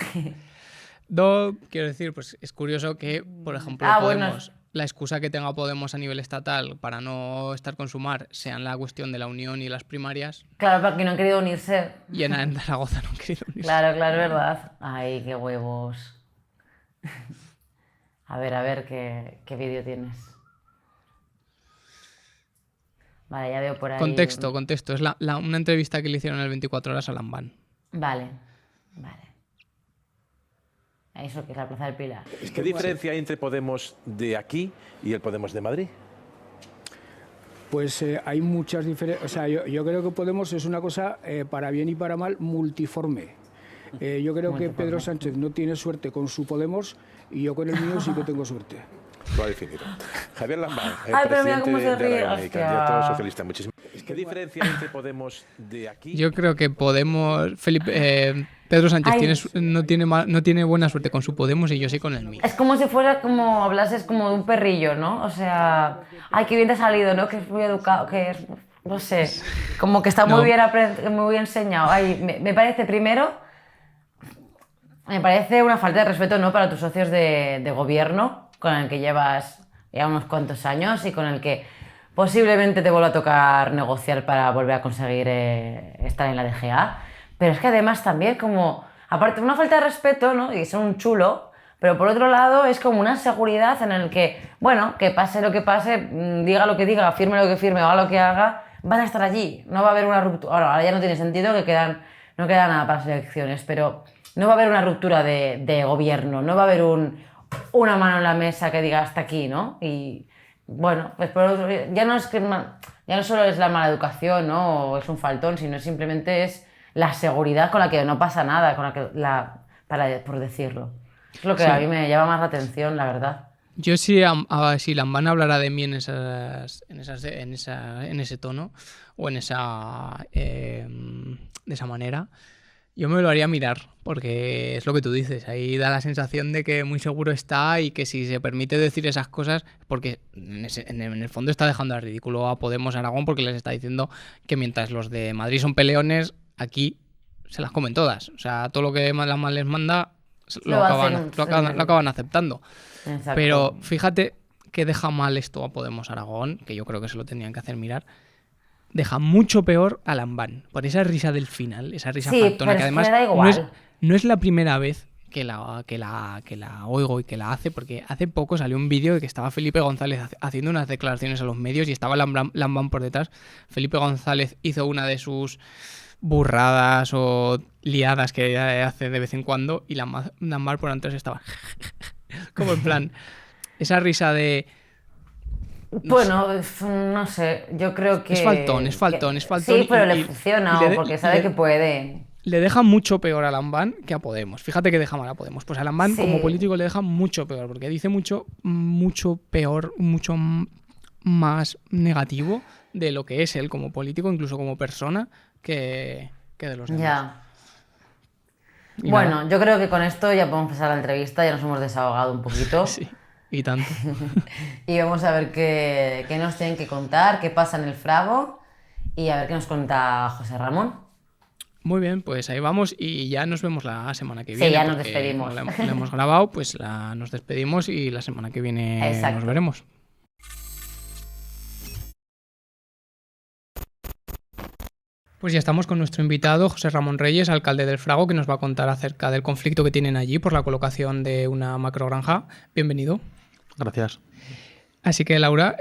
Quiero decir, pues es curioso que, por ejemplo, Bueno, Podemos, la excusa que tenga Podemos a nivel estatal para no estar con Sumar sea en la cuestión de la unión y las primarias, claro, porque no han querido unirse. y en Zaragoza no han querido unirse. Claro, es verdad. Ay, qué huevos. A ver, qué vídeo tienes. Vale, ya veo por ahí. Contexto. Es una entrevista que le hicieron en el 24 horas a Lambán. Vale. Eso que es la Plaza del Pilar. ¿Qué diferencia hay entre Podemos de aquí y el Podemos de Madrid? Pues hay muchas diferencias. O sea, yo creo que Podemos es una cosa, para bien y para mal, multiforme. Yo creo que Pedro Sánchez no tiene suerte con su Podemos y yo con el mío sí que tengo suerte. Lo ha definido. Javier Lambán, Ay, pero mira presidente cómo se de ríe, Aragón y hostia. candidato socialista. Muchísimas. ¿Qué diferencia hay entre Podemos de aquí? Yo creo que Pedro Sánchez Ay. no tiene buena suerte con su Podemos y yo sí con el mío. Es como si fuera como hablases como de un perrillo, ¿no? O sea, ay, qué bien te ha salido, ¿no? Que es muy educado, que es, no sé, como que está muy No. bien muy bien enseñado. Ay, me parece primero, me parece una falta de respeto, ¿no? Para tus socios de gobierno, con el que llevas ya unos cuantos años y con el que posiblemente te vuelva a tocar negociar para volver a conseguir estar en la DGA. Pero es que además también como, aparte una falta de respeto, ¿no? Y son un chulo, pero por otro lado es como una seguridad en el que, bueno, que pase lo que pase, diga lo que diga, firme lo que firme o haga lo que haga, van a estar allí. No va a haber una ruptura. Ahora ya no tiene sentido que no queda nada para las elecciones, pero no va a haber una ruptura de gobierno, no va a haber una mano en la mesa que diga hasta aquí, ¿no? Y bueno, pues ya no solo es la mala educación, ¿no? O es un faltón, sino simplemente es la seguridad con la que no pasa nada, por decirlo. Es lo que Sí. a mí me llama más la atención, la verdad. Yo si Lambán hablara de mí en ese tono o de esa manera, yo me lo haría mirar, porque es lo que tú dices, ahí da la sensación de que muy seguro está y que si se permite decir esas cosas, porque en el fondo está dejando al ridículo a Podemos Aragón porque les está diciendo que mientras los de Madrid son peleones, aquí se las comen todas. O sea, todo lo que la mal les manda lo acaban aceptando. Exacto. Pero fíjate que deja mal esto a Podemos Aragón, que yo creo que se lo tenían que hacer mirar. Deja mucho peor a Lambán, por esa risa del final, esa risa Sí, faltona, pero que es que además me da igual. no es la primera vez que la oigo y que la hace, porque hace poco salió un vídeo de que estaba Felipe González haciendo unas declaraciones a los medios y estaba Lambán por detrás. Felipe González hizo una de sus burradas o liadas que hace de vez en cuando y Lambán por detrás estaba como en plan esa risa de... Bueno, no sé, yo creo que... Es faltón. Sí, pero le y funciona, porque sabe que puede. Le deja mucho peor a Lambán que a Podemos. Fíjate que deja mal a Podemos. Pues a Lambán Sí. como político le deja mucho peor, porque dice mucho peor, mucho más negativo de lo que es él como político, incluso como persona, que de los demás. Ya. Y Bueno, nada. yo creo que con esto ya podemos pasar a la entrevista, ya nos hemos desahogado un poquito. Sí, y tanto. Y vamos a ver qué nos tienen que contar, qué pasa en el Frago y a ver qué nos cuenta José Ramón. Muy bien, pues ahí vamos y ya nos vemos la semana que Sí, viene. ya nos porque despedimos. como la hemos grabado, pues nos despedimos y la semana que viene Exacto. nos veremos. Pues ya estamos con nuestro invitado, José Ramón Reyes, alcalde del Frago, que nos va a contar acerca del conflicto que tienen allí por la colocación de una macrogranja. Bienvenido. Gracias. Así que, Laura,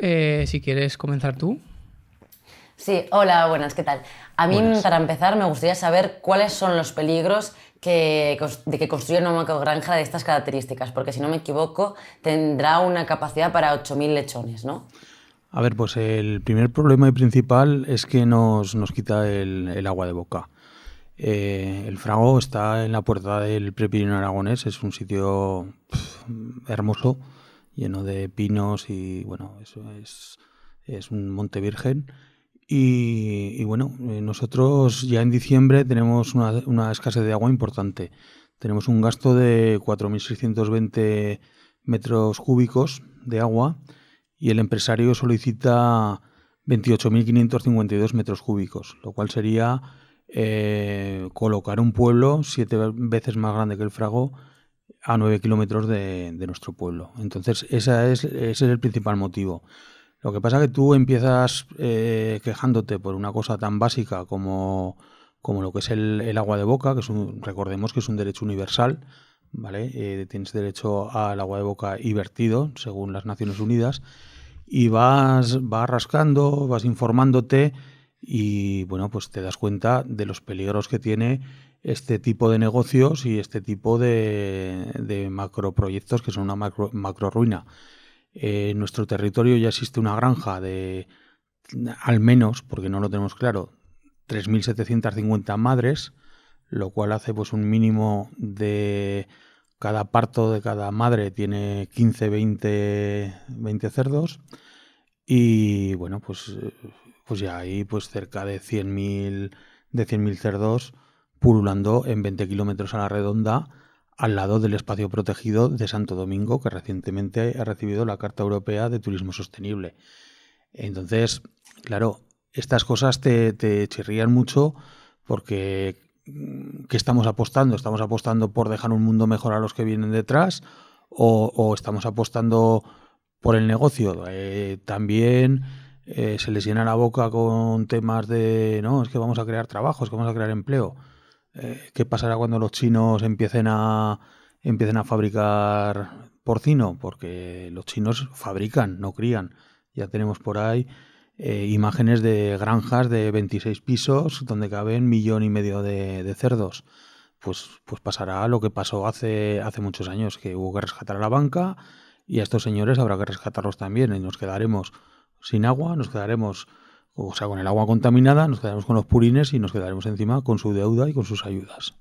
si quieres comenzar tú. Sí, hola, buenas, ¿qué tal? A mí, Buenas. para empezar, me gustaría saber cuáles son los peligros de que construyan una macrogranja de estas características, porque si no me equivoco, tendrá una capacidad para 8.000 lechones, ¿no? A ver, pues el primer problema y principal es que nos quita el agua de boca. El Frago está en la puerta del Prepirineo aragonés, es un sitio hermoso, lleno de pinos y bueno, eso es un monte virgen. Y bueno, nosotros ya en diciembre tenemos una escasez de agua importante. Tenemos un gasto de 4.620 metros cúbicos de agua y el empresario solicita 28.552 metros cúbicos, lo cual sería colocar un pueblo 7 veces más grande que el Frago a 9 kilómetros de nuestro pueblo. Entonces, ese es el principal motivo. Lo que pasa es que tú empiezas quejándote por una cosa tan básica como lo que es el agua de boca, que recordemos que es un derecho universal, ¿vale? Tienes derecho al agua de boca y vertido, según las Naciones Unidas, y vas rascando, vas informándote y, bueno, pues te das cuenta de los peligros que tiene este tipo de negocios y este tipo de macroproyectos que son una macro ruina. En nuestro territorio ya existe una granja de, al menos, porque no lo tenemos claro, 3.750 madres, lo cual hace pues un mínimo de cada parto de cada madre tiene 15, 20 cerdos y bueno, pues ya hay pues cerca de 100.000 cerdos pululando en 20 kilómetros a la redonda al lado del espacio protegido de Santo Domingo, que recientemente ha recibido la Carta Europea de Turismo Sostenible. Entonces, claro, estas cosas te chirrían mucho porque ¿qué estamos apostando? ¿Estamos apostando por dejar un mundo mejor a los que vienen detrás o estamos apostando por el negocio? También se les llena la boca con temas de, no, es que vamos a crear trabajos, que vamos a crear empleo. ¿Qué pasará cuando los chinos empiecen a fabricar porcino? Porque los chinos fabrican, no crían. Ya tenemos por ahí imágenes de granjas de 26 pisos donde caben 1,5 millones de cerdos. Pues pasará lo que pasó hace muchos años, que hubo que rescatar a la banca y a estos señores habrá que rescatarlos también y nos quedaremos sin agua, nos quedaremos, o sea, con el agua contaminada, nos quedaremos con los purines y nos quedaremos encima con su deuda y con sus ayudas.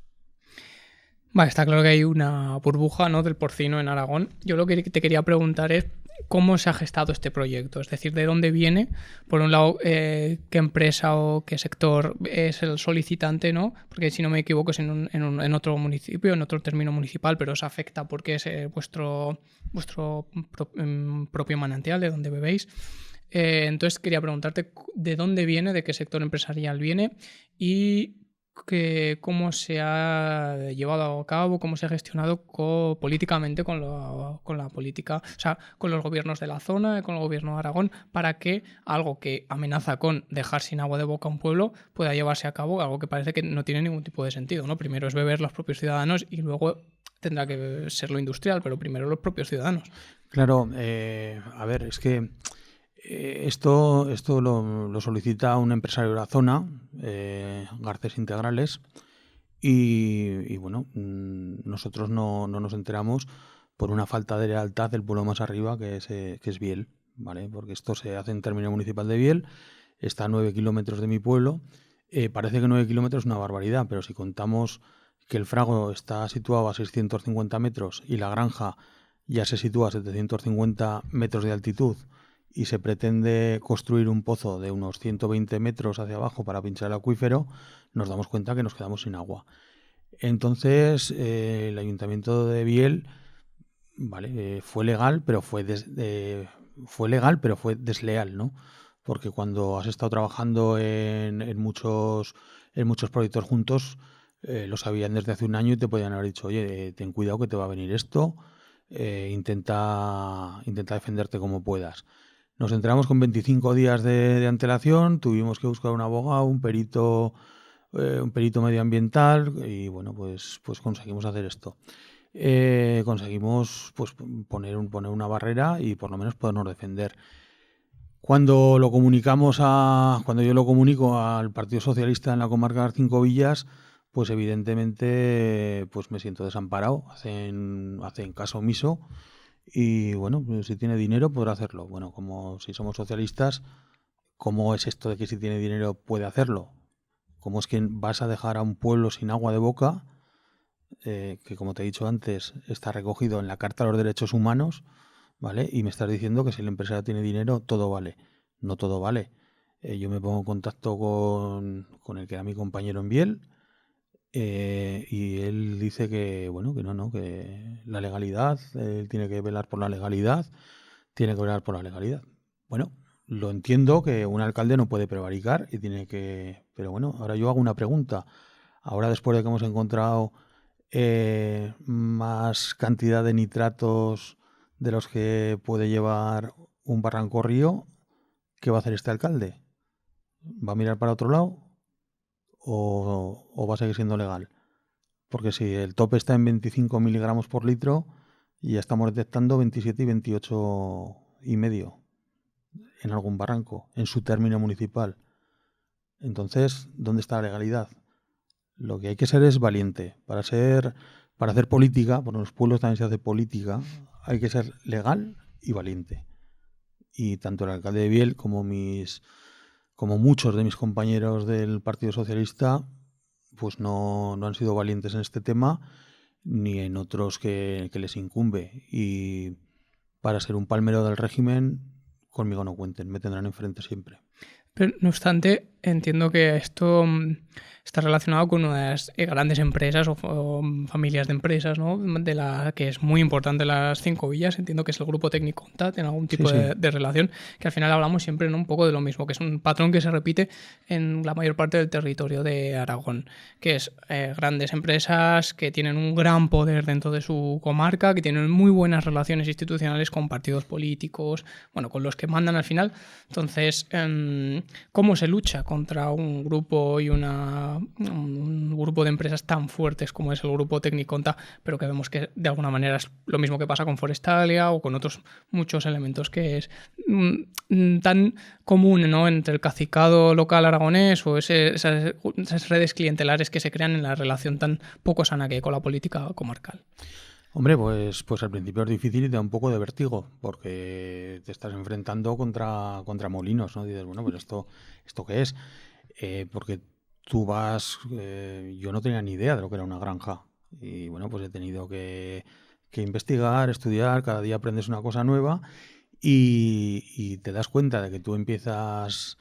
Vale, está claro que hay una burbuja, ¿no?, del porcino en Aragón. Yo lo que te quería preguntar es cómo se ha gestado este proyecto, es decir, de dónde viene, por un lado, qué empresa o qué sector es el solicitante, ¿no? Porque si no me equivoco es en otro municipio, en otro término municipal, pero os afecta porque es vuestro propio manantial de donde bebéis. Entonces quería preguntarte de dónde viene, de qué sector empresarial viene y cómo se ha llevado a cabo, cómo se ha gestionado políticamente con la política, o sea, con los gobiernos de la zona, con el gobierno de Aragón, para que algo que amenaza con dejar sin agua de boca a un pueblo pueda llevarse a cabo, algo que parece que no tiene ningún tipo de sentido, ¿no? Primero es beber los propios ciudadanos y luego tendrá que ser lo industrial, pero primero los propios ciudadanos. Claro, a ver, es que esto lo solicita un empresario de la zona, Garcés Integrales, y bueno, nosotros no nos enteramos por una falta de lealtad del pueblo más arriba, que es Biel, ¿vale? Porque esto se hace en término municipal de Biel, está a 9 kilómetros de mi pueblo. Parece que 9 kilómetros es una barbaridad, pero si contamos que el Frago está situado a 650 metros y la granja ya se sitúa a 750 metros de altitud, y se pretende construir un pozo de unos 120 metros hacia abajo para pinchar el acuífero, nos damos cuenta que nos quedamos sin agua. Entonces, el Ayuntamiento de Biel, vale, fue legal, pero fue desleal, ¿no? Porque cuando has estado trabajando en muchos proyectos juntos, lo sabían desde hace un año y te podían haber dicho, oye, ten cuidado que te va a venir esto, intenta defenderte como puedas. Nos enteramos con 25 días de antelación, tuvimos que buscar un abogado, un perito medioambiental y bueno, pues conseguimos hacer esto. Conseguimos pues poner una barrera y por lo menos podernos defender. Cuando yo lo comunico al Partido Socialista en la comarca de las Cinco Villas, pues evidentemente pues me siento desamparado, hacen caso omiso. Y bueno, pues si tiene dinero podrá hacerlo. Bueno, como si somos socialistas, ¿cómo es esto de que si tiene dinero puede hacerlo? ¿Cómo es que vas a dejar a un pueblo sin agua de boca, que como te he dicho antes, está recogido en la Carta de los Derechos Humanos, ¿vale? Y me estás diciendo que si el empresario tiene dinero, todo vale. No todo vale. Yo me pongo en contacto con el que era mi compañero en Biel, y él dice que, bueno, que no, que la legalidad, él tiene que velar por la legalidad, tiene que velar por la legalidad. Bueno, lo entiendo que un alcalde no puede prevaricar y tiene que... Pero bueno, ahora yo hago una pregunta. Ahora, después de que hemos encontrado más cantidad de nitratos de los que puede llevar un barranco río, ¿qué va a hacer este alcalde? ¿Va a mirar para otro lado o va a seguir siendo legal? Porque si el tope está en 25 miligramos por litro y ya estamos detectando 27 y 28 y medio en algún barranco, en su término municipal. Entonces, ¿dónde está la legalidad? Lo que hay que ser es valiente. Para hacer política, porque en los pueblos también se hace política, hay que ser legal y valiente. Y tanto el alcalde de Biel como muchos de mis compañeros del Partido Socialista, pues no han sido valientes en este tema, ni en otros que les incumbe. Y para ser un palmero del régimen, conmigo no cuenten, me tendrán enfrente siempre. Pero, no obstante, entiendo que esto está relacionado con unas grandes empresas o familias de empresas, ¿no? De la que es muy importante las 5 villas. Entiendo que es el grupo técnico ONTAD, en algún tipo de relación, que al final hablamos siempre, ¿no? Un poco de lo mismo, que es un patrón que se repite en la mayor parte del territorio de Aragón, que es grandes empresas que tienen un gran poder dentro de su comarca, que tienen muy buenas relaciones institucionales con partidos políticos, bueno, con los que mandan al final. Entonces, ¿cómo se lucha contra un grupo y un grupo de empresas tan fuertes como es el grupo Tecniconta, pero que vemos que de alguna manera es lo mismo que pasa con Forestalia o con otros muchos elementos que es tan común, ¿no? Entre el cacicado local aragonés o esas redes clientelares que se crean en la relación tan poco sana que hay con la política comarcal? Hombre, pues al principio es difícil y te da un poco de vértigo, porque te estás enfrentando contra molinos, ¿no? Dices, bueno, pues ¿esto qué es? Porque tú vas... yo no tenía ni idea de lo que era una granja. Y bueno, pues he tenido que investigar, estudiar, cada día aprendes una cosa nueva y te das cuenta de que tú empiezas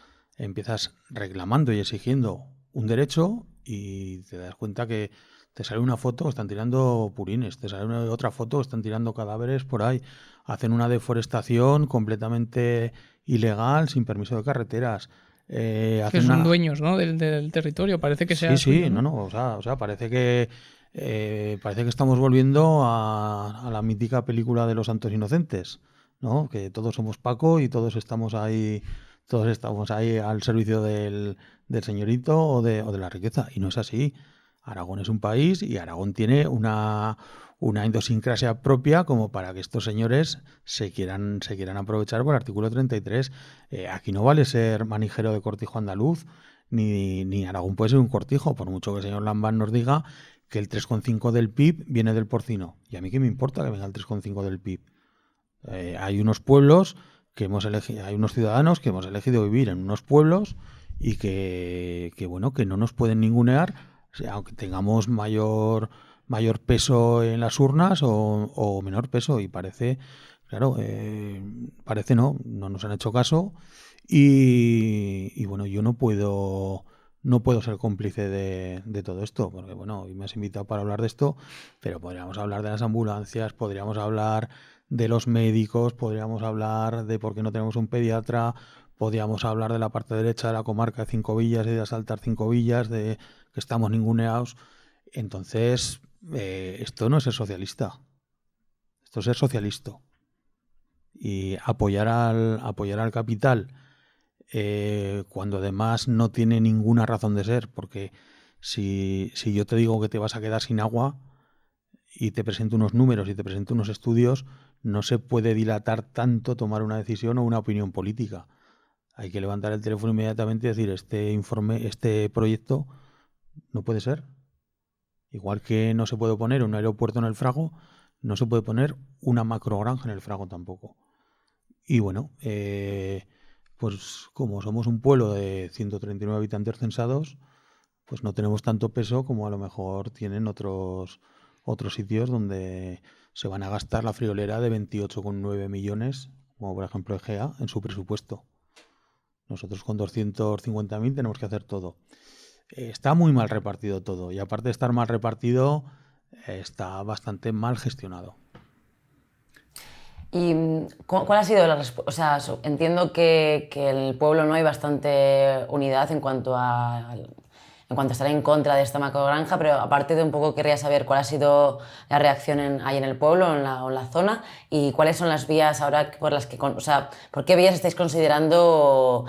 reclamando y exigiendo un derecho y te das cuenta que te sale una foto, están tirando purines, te sale otra foto, están tirando cadáveres por ahí, hacen una deforestación completamente ilegal, sin permiso de carreteras. Que son dueños, ¿no? del territorio, parece que sea Sí, suyo, ¿no? o sea, parece que estamos volviendo a la mítica película de los Santos Inocentes, ¿no? Que todos somos Paco y todos estamos ahí al servicio del señorito o de la riqueza, y no es así. Aragón es un país y Aragón tiene una idiosincrasia propia como para que estos señores se quieran aprovechar por el artículo 33. Aquí no vale ser manijero de cortijo andaluz, ni Aragón puede ser un cortijo, por mucho que el señor Lambán nos diga que el 3,5 del PIB viene del porcino. ¿Y a mí qué me importa que venga el 3,5 del PIB? Hay unos pueblos que hemos elegido, hay unos ciudadanos que hemos elegido vivir en unos pueblos y que bueno, que no nos pueden ningunear, aunque tengamos mayor peso en las urnas o menor peso, y parece, claro, parece no nos han hecho caso y bueno, yo no puedo ser cómplice de todo esto, porque bueno, hoy me has invitado para hablar de esto, pero podríamos hablar de las ambulancias, podríamos hablar de los médicos, podríamos hablar de por qué no tenemos un pediatra, podríamos hablar de la parte derecha de la comarca de 5 villas y de asaltar 5 villas, de que estamos ninguneados. Entonces, esto no es ser socialista, esto es ser socialista. Y apoyar al capital cuando además no tiene ninguna razón de ser, porque si yo te digo que te vas a quedar sin agua y te presento unos números y te presento unos estudios, no se puede dilatar tanto tomar una decisión o una opinión política. Hay que levantar el teléfono inmediatamente y decir, este proyecto no puede ser. Igual que no se puede poner un aeropuerto en el Frago, no se puede poner una macrogranja en el Frago tampoco. Y bueno, pues como somos un pueblo de 139 habitantes censados, pues no tenemos tanto peso como a lo mejor tienen otros sitios donde se van a gastar la friolera de 28,9 millones, como por ejemplo Egea, en su presupuesto. Nosotros con 250.000 tenemos que hacer todo. Está muy mal repartido todo, y aparte de estar mal repartido, está bastante mal gestionado. ¿Y cuál ha sido la respuesta? O sea, entiendo que el pueblo no hay bastante unidad en cuanto a estar en contra de esta macrogranja, pero aparte de un poco querría saber cuál ha sido la reacción ahí en el pueblo o en la zona, y cuáles son las vías ahora por las que, o sea, por qué vías estáis considerando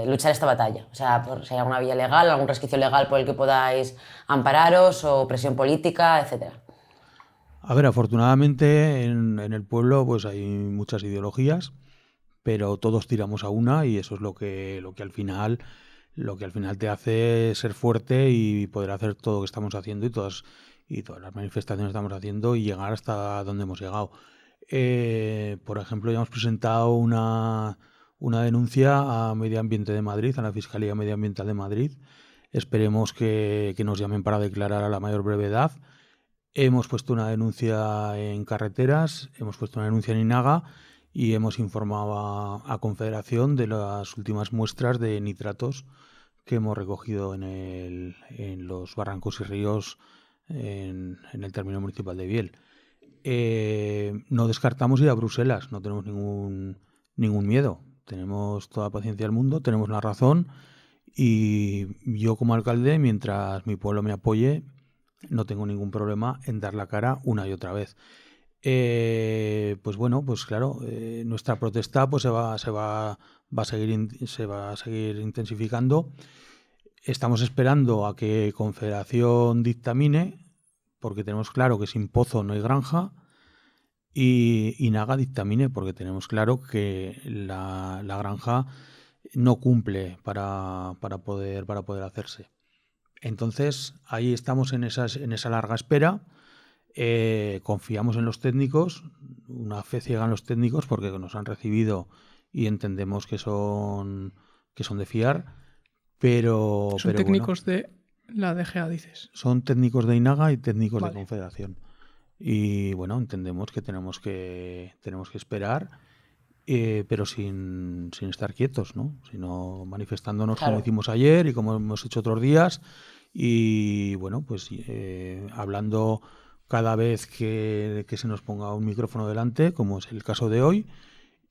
luchar esta batalla. O sea, si hay alguna vía legal, algún resquicio legal por el que podáis ampararos, o presión política, etcétera. A ver, afortunadamente en el pueblo pues hay muchas ideologías, pero todos tiramos a una, y eso es lo que al final te hace ser fuerte y poder hacer todo lo que estamos haciendo y todas las manifestaciones que estamos haciendo y llegar hasta donde hemos llegado. Por ejemplo, ya hemos presentado una denuncia a Medio Ambiente de Madrid, a la Fiscalía Medioambiental de Madrid. Esperemos que nos llamen para declarar a la mayor brevedad. Hemos puesto una denuncia en carreteras, hemos puesto una denuncia en Inaga, y hemos informado a Confederación de las últimas muestras de nitratos que hemos recogido en los barrancos y ríos en el término municipal de Biel. No descartamos ir a Bruselas, no tenemos ningún miedo, tenemos toda la paciencia del mundo, tenemos la razón, y yo como alcalde, mientras mi pueblo me apoye, no tengo ningún problema en dar la cara una y otra vez. Pues bueno, pues claro, nuestra protesta pues se va a seguir intensificando. Estamos esperando a que Confederación dictamine, porque tenemos claro que sin pozo no hay granja, y Inaga dictamine, porque tenemos claro que la granja no cumple para poder hacerse. Entonces, ahí estamos en esa larga espera. Confiamos en los técnicos, una fe ciega en los técnicos, porque nos han recibido y entendemos que son de fiar, pero... Son técnicos de la DGA, dices. Son técnicos de Inaga y técnicos Vale. de Confederación. Y bueno, entendemos que tenemos que esperar, pero sin estar quietos, ¿no? Sino manifestándonos, claro, como hicimos ayer y como hemos hecho otros días, y bueno, pues hablando cada vez que se nos ponga un micrófono delante, como es el caso de hoy,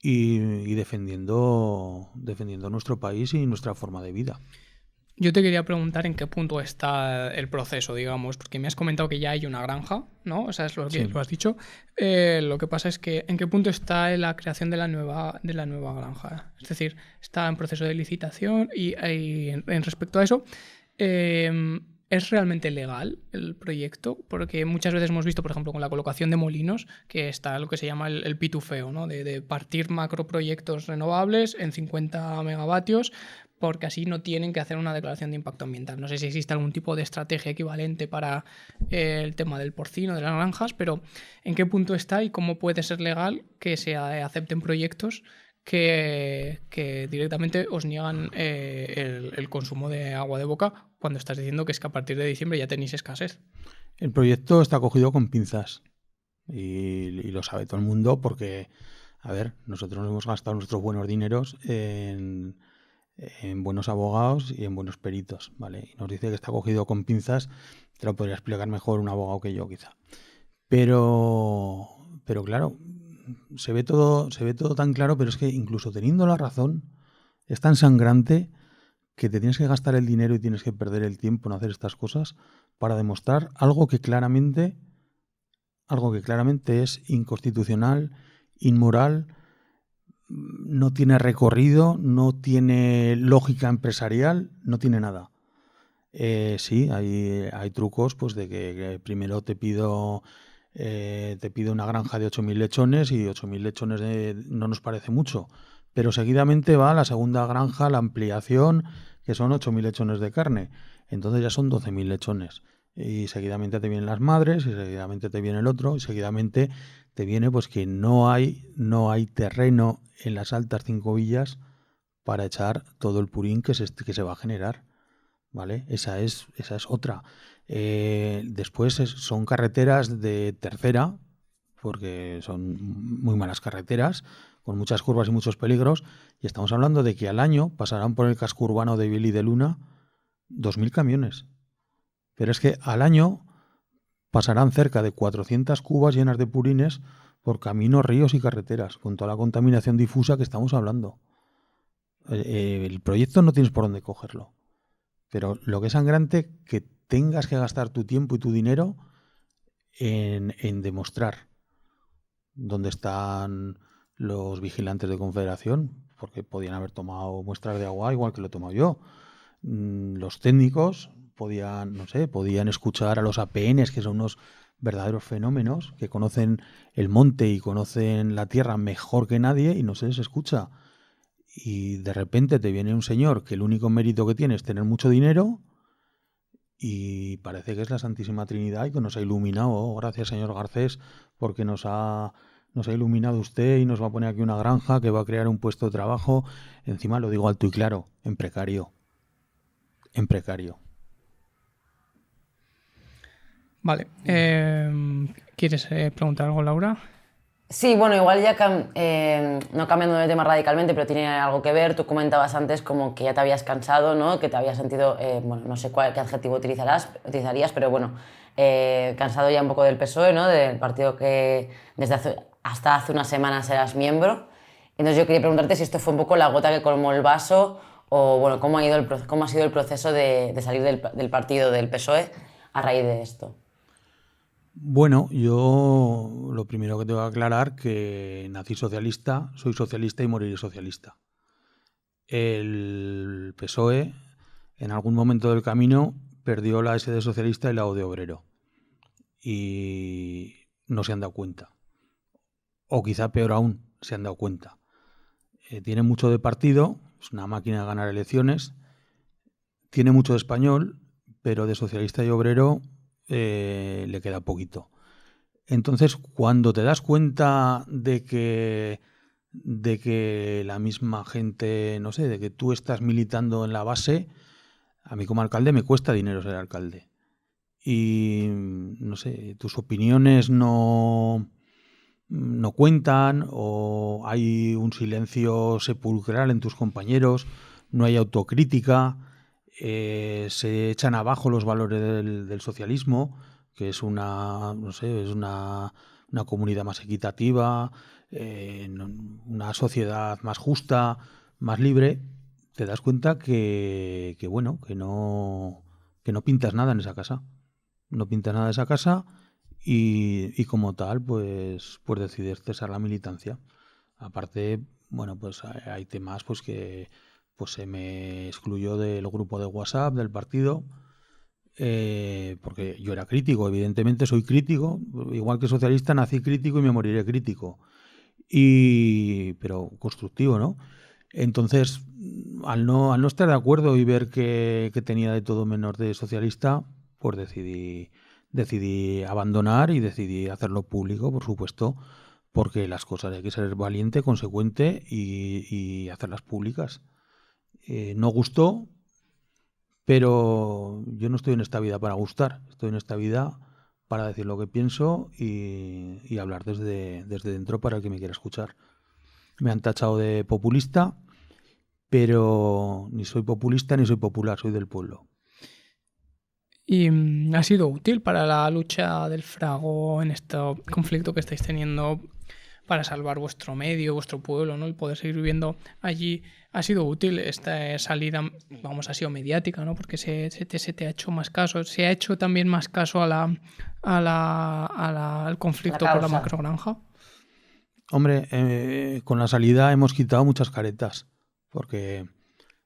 y defendiendo nuestro país y nuestra forma de vida. Yo te quería preguntar en qué punto está el proceso, digamos, porque me has comentado que ya hay una granja, ¿no? O sea, es lo que lo has dicho. Lo que pasa es que ¿en qué punto está la creación de la nueva granja? Es decir, ¿está en proceso de licitación? Y en respecto a eso, ¿es realmente legal el proyecto? Porque muchas veces hemos visto, por ejemplo, con la colocación de molinos, que está lo que se llama el pitufeo, ¿no? De partir macroproyectos renovables en 50 megavatios, porque así no tienen que hacer una declaración de impacto ambiental. No sé si existe algún tipo de estrategia equivalente para el tema del porcino, de las granjas, pero ¿en qué punto está y cómo puede ser legal que se acepten proyectos que directamente os niegan el consumo de agua de boca, cuando estás diciendo que es que a partir de diciembre ya tenéis escasez? El proyecto está cogido con pinzas, y lo sabe todo el mundo, porque, a ver, nosotros nos hemos gastado nuestros buenos dineros en buenos abogados y en buenos peritos, ¿vale? Y nos dice que está cogido con pinzas. Te lo podría explicar mejor un abogado que yo, quizá. Pero claro, se ve todo tan claro, pero es que incluso teniendo la razón, es tan sangrante que te tienes que gastar el dinero y tienes que perder el tiempo en hacer estas cosas para demostrar algo que claramente es inconstitucional, inmoral, no tiene recorrido, no tiene lógica empresarial, no tiene nada. Sí, hay trucos, pues de que primero te pido una granja de 8.000 lechones, y 8.000 lechones no nos parece mucho, pero seguidamente va la segunda granja, la ampliación, que son 8.000 lechones de carne, entonces ya son 12.000 lechones, y seguidamente te vienen las madres, y seguidamente te viene el otro, y seguidamente te viene pues que no hay terreno en las altas 5 villas para echar todo el purín que se va a generar, ¿vale? Esa es otra. Después son carreteras de tercera, porque son muy malas carreteras, con muchas curvas y muchos peligros, y estamos hablando de que al año pasarán por el casco urbano de Vill y de Luna 2.000 camiones. Pero es que al año pasarán cerca de 400 cubas llenas de purines por caminos, ríos y carreteras, con toda la contaminación difusa que estamos hablando. El proyecto no tienes por dónde cogerlo. Pero lo que es sangrante, que tengas que gastar tu tiempo y tu dinero en demostrar dónde están los vigilantes de Confederación, porque podían haber tomado muestras de agua igual que lo he tomado yo. Los técnicos podían escuchar a los APNs, que son unos verdaderos fenómenos, que conocen el monte y conocen la tierra mejor que nadie, y no se les escucha. Y de repente te viene un señor que el único mérito que tiene es tener mucho dinero, y parece que es la Santísima Trinidad y que nos ha iluminado. Oh, gracias, señor Garcés, porque nos ha iluminado usted y nos va a poner aquí una granja que va a crear un puesto de trabajo. Encima lo digo alto y claro, en precario. En precario. Vale. ¿Quieres preguntar algo, Laura? Sí, bueno, igual ya no cambiando de tema radicalmente, pero tiene algo que ver. Tú comentabas antes como que ya te habías cansado, ¿no? Que te habías sentido, bueno, no sé qué adjetivo utilizarías, pero bueno, cansado ya un poco del PSOE, ¿no? Del partido que hasta hace unas semanas eras miembro. Entonces yo quería preguntarte si esto fue un poco la gota que colmó el vaso, o bueno, cómo ha sido el proceso de salir del partido del PSOE a raíz de esto. Bueno, yo lo primero que tengo que aclarar que nací socialista, soy socialista y moriré socialista. El PSOE en algún momento del camino perdió la S de socialista y la O de obrero. Y no se han dado cuenta. O quizá peor aún, se han dado cuenta. Tiene mucho de partido, es una máquina de ganar elecciones, tiene mucho de español, pero de socialista y obrero le queda poquito. Entonces, cuando te das cuenta de que la misma gente, no sé, de que tú estás militando en la base, a mí como alcalde me cuesta dinero ser alcalde. Y, no sé, tus opiniones no cuentan, o hay un silencio sepulcral en tus compañeros, no hay autocrítica. Se echan abajo los valores del socialismo, que es una comunidad más equitativa, una sociedad más justa, más libre. Te das cuenta que no pintas nada en esa casa. No pintas nada en esa casa y como tal, pues decides cesar la militancia. Aparte, bueno, pues hay temas pues que pues se me excluyó del grupo de WhatsApp del partido, porque yo era crítico, evidentemente soy crítico, igual que socialista nací crítico y me moriré crítico, pero constructivo, ¿no? Entonces, al no estar de acuerdo y ver que tenía de todo menos de socialista, pues decidí abandonar y decidí hacerlo público, por supuesto, porque las cosas hay que ser valiente, consecuente y hacerlas públicas. No gustó, pero yo no estoy en esta vida para gustar, estoy en esta vida para decir lo que pienso y hablar desde dentro para el que me quiera escuchar. Me han tachado de populista, pero ni soy populista ni soy popular, soy del pueblo. ¿Y ha sido útil para la lucha del Frago en este conflicto que estáis teniendo para salvar vuestro medio, vuestro pueblo, ¿no? El poder seguir viviendo allí? ¿Ha sido útil esta salida, vamos, ha sido mediática, ¿no? Porque se te ha hecho más caso, se ha hecho también más caso al conflicto por la macrogranja? Hombre, con la salida hemos quitado muchas caretas, porque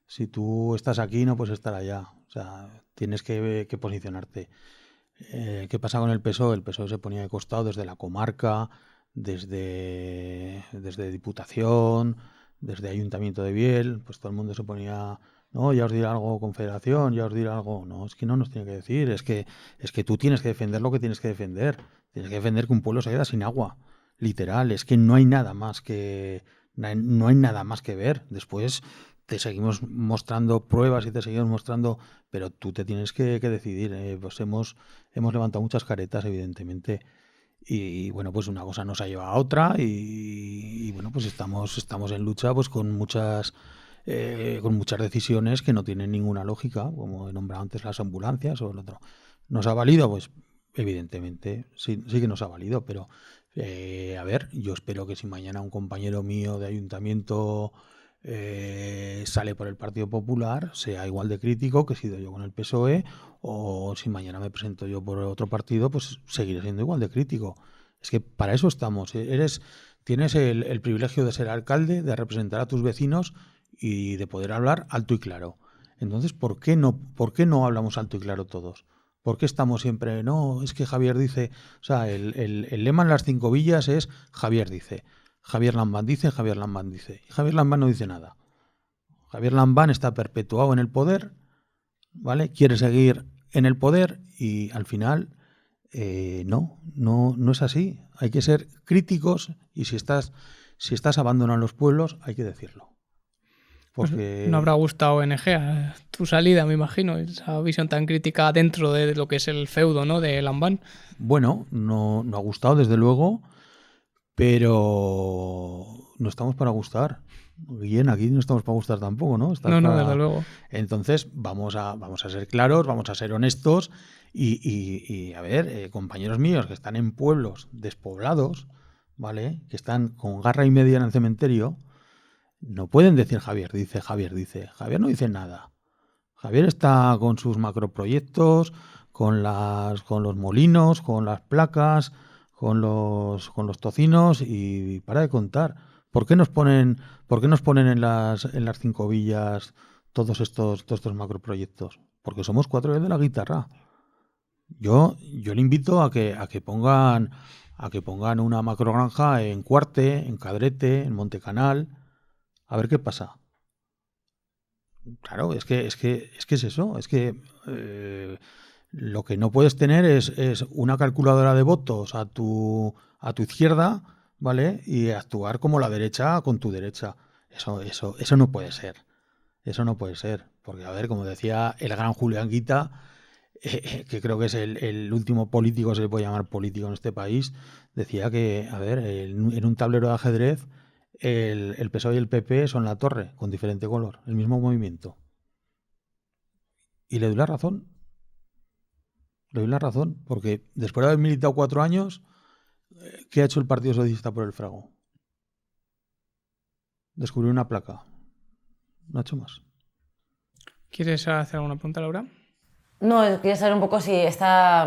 si tú estás aquí no puedes estar allá, o sea, tienes que posicionarte. ¿Qué pasa con el PSOE? El PSOE se ponía de costado desde la comarca, desde Diputación, desde Ayuntamiento de Biel, pues todo el mundo se ponía, no, ya os dirá algo Confederación, ya os dirá algo. No, es que no nos tiene que decir, es que tú tienes que defender lo que tienes que defender. Tienes que defender que un pueblo se queda sin agua, literal, es que no hay nada más que ver. Después, te seguimos mostrando pruebas y te seguimos mostrando, pero tú te tienes que decidir. Pues hemos levantado muchas caretas, evidentemente, y bueno, pues una cosa nos ha llevado a otra y bueno, pues estamos en lucha pues con muchas decisiones que no tienen ninguna lógica, como he nombrado antes las ambulancias o el otro. ¿Nos ha valido? Pues evidentemente sí que nos ha valido, pero a ver, yo espero que si mañana un compañero mío de ayuntamiento sale por el Partido Popular, sea igual de crítico que he sido yo con el PSOE, o si mañana me presento yo por otro partido, pues seguiré siendo igual de crítico. Es que para eso estamos. Tienes el privilegio de ser alcalde, de representar a tus vecinos y de poder hablar alto y claro. Entonces, ¿por qué no hablamos alto y claro todos? ¿Por qué estamos siempre, no, es que Javier dice, o sea, el lema en las 5 villas es Javier dice, Javier Lambán dice, Javier Lambán dice. Y Javier Lambán no dice nada. Javier Lambán está perpetuado en el poder, ¿vale? Quiere seguir en el poder y al final no es así. Hay que ser críticos y si estás abandonando los pueblos, hay que decirlo. Porque... Pues no habrá gustado ONG a tu salida, me imagino, esa visión tan crítica dentro de lo que es el feudo, ¿no?, de Lambán. Bueno, no ha gustado, desde luego, pero no estamos para gustar. Bien, aquí no estamos para gustar tampoco, ¿no? No, desde luego. Entonces, vamos a ser claros, vamos a ser honestos y a ver, compañeros míos que están en pueblos despoblados, ¿vale?, que están con garra y media en el cementerio, no pueden decir Javier dice, Javier dice. Javier no dice nada. Javier está con sus macroproyectos, con los molinos, con las placas, con los tocinos y para de contar. ¿Por qué nos ponen en las 5 villas todos estos macroproyectos? Porque somos 4 de la guitarra. Yo le invito a que pongan una macrogranja en Cuarte, en Cadrete, en Montecanal. A ver qué pasa. Claro, es que es eso. Es que lo que no puedes tener es una calculadora de votos a tu izquierda, ¿vale? Y actuar como la derecha con tu derecha. Eso no puede ser. Eso no puede ser. Porque, a ver, como decía el gran Julián Guita, que creo que es el último político, se le puede llamar político en este país, decía que, a ver, en un tablero de ajedrez, el PSOE y el PP son la torre, con diferente color, el mismo movimiento. Y le doy la razón. Le doy la razón, porque después de haber militado 4 años, ¿qué ha hecho el Partido Socialista por el Frago? Descubrió una placa. No ha hecho más. ¿Quieres hacer alguna pregunta, Laura? No, quería saber un poco si esta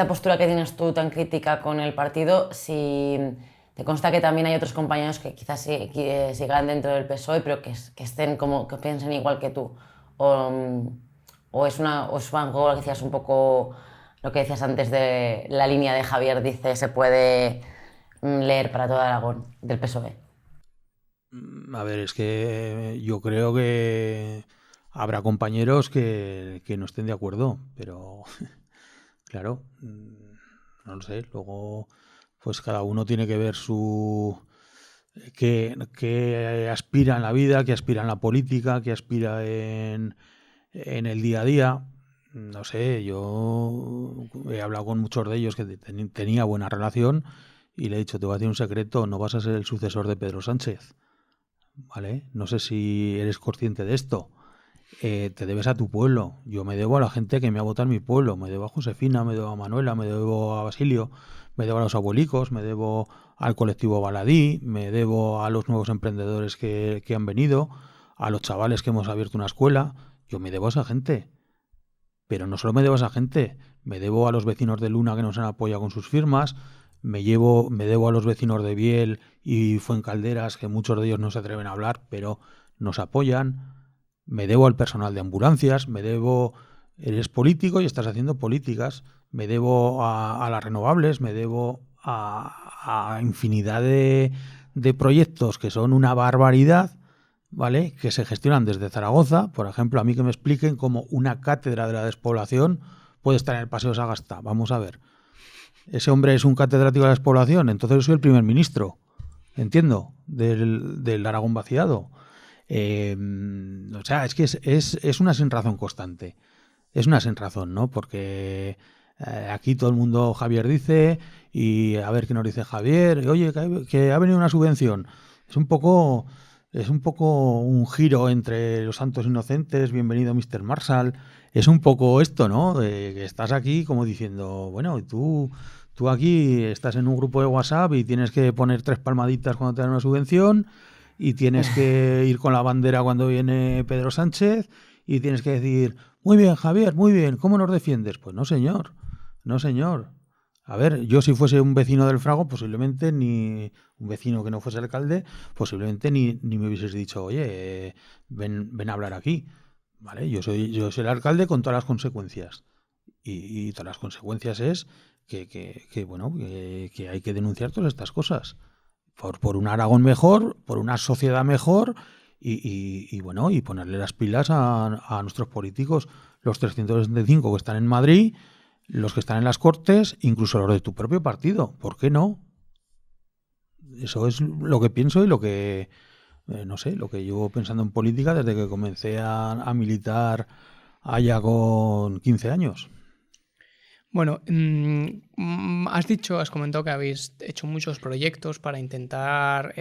postura que tienes tú tan crítica con el partido, si te consta que también hay otros compañeros que quizás sigan dentro del PSOE, pero que estén como que piensen igual que tú. O es algo que decías un poco lo que decías antes de la línea de Javier dice se puede leer para todo Aragón del PSOE. A ver, es que yo creo que habrá compañeros que no estén de acuerdo, pero claro, no lo sé. Luego, pues cada uno tiene que ver qué aspira en la vida, qué aspira en la política, qué aspira en el día a día. No sé, yo he hablado con muchos de ellos que tenía buena relación y le he dicho, te voy a decir un secreto, no vas a ser el sucesor de Pedro Sánchez, ¿vale? No sé si eres consciente de esto. Te debes a tu pueblo. Yo me debo a la gente que me ha votado en mi pueblo. Me debo a Josefina, me debo a Manuela, me debo a Basilio, me debo a los abuelicos, me debo al colectivo Baladí, me debo a los nuevos emprendedores que han venido, a los chavales que hemos abierto una escuela. Yo me debo a esa gente. Pero no solo me debo a esa gente, me debo a los vecinos de Luna que nos han apoyado con sus firmas, me debo a los vecinos de Biel y Fuencalderas, que muchos de ellos no se atreven a hablar, pero nos apoyan, me debo al personal de ambulancias, eres político y estás haciendo políticas, me debo a las renovables, me debo a infinidad de proyectos que son una barbaridad, ¿vale?, que se gestionan desde Zaragoza. Por ejemplo, a mí que me expliquen cómo una cátedra de la despoblación puede estar en el Paseo Sagasta. Vamos a ver. Ese hombre es un catedrático de la despoblación, entonces yo soy el primer ministro, entiendo, del Aragón vaciado. O sea, es que es una sinrazón constante. Es una sinrazón, ¿no? Porque aquí todo el mundo, Javier dice, y a ver qué nos dice Javier, oye, que ha venido una subvención. Es un poco un giro entre los santos inocentes, bienvenido Mr. Marshall. Es un poco esto, ¿no? Que estás aquí como diciendo, bueno, tú aquí estás en un grupo de WhatsApp y tienes que poner 3 palmaditas cuando te dan una subvención y tienes que ir con la bandera cuando viene Pedro Sánchez y tienes que decir, muy bien, Javier, muy bien, ¿cómo nos defiendes? Pues no, señor, no, señor. A ver, yo si fuese un vecino del Frago, posiblemente ni un vecino que no fuese alcalde, posiblemente ni me hubieses dicho, oye, ven a hablar aquí. ¿Vale? Yo soy el alcalde con todas las consecuencias. Y todas las consecuencias es que hay que denunciar todas estas cosas. Por un Aragón mejor, por una sociedad mejor y ponerle las pilas a nuestros políticos, los 365 que están en Madrid, los que están en las Cortes, incluso los de tu propio partido. ¿Por qué no? Eso es lo que pienso y lo que, no sé, lo que llevo pensando en política desde que comencé a militar allá con 15 años. Bueno, has comentado que habéis hecho muchos proyectos para intentar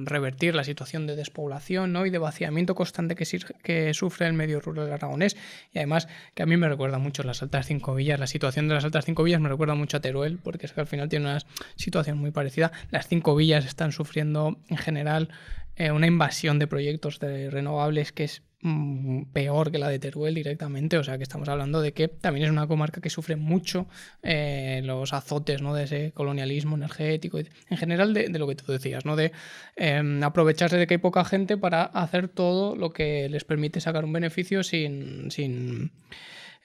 revertir la situación de despoblación, ¿no? Y de vaciamiento constante que sufre el medio rural aragonés. Y además, que a mí me recuerda mucho las Altas Cinco Villas. La situación de las Altas Cinco Villas me recuerda mucho a Teruel, porque es que al final tiene una situación muy parecida. Las 5 villas están sufriendo en general una invasión de proyectos de renovables que es peor que la de Teruel directamente, o sea que estamos hablando de que también es una comarca que sufre mucho los azotes, ¿no? De ese colonialismo energético, en general de lo que tú decías, ¿no? De aprovecharse de que hay poca gente para hacer todo lo que les permite sacar un beneficio sin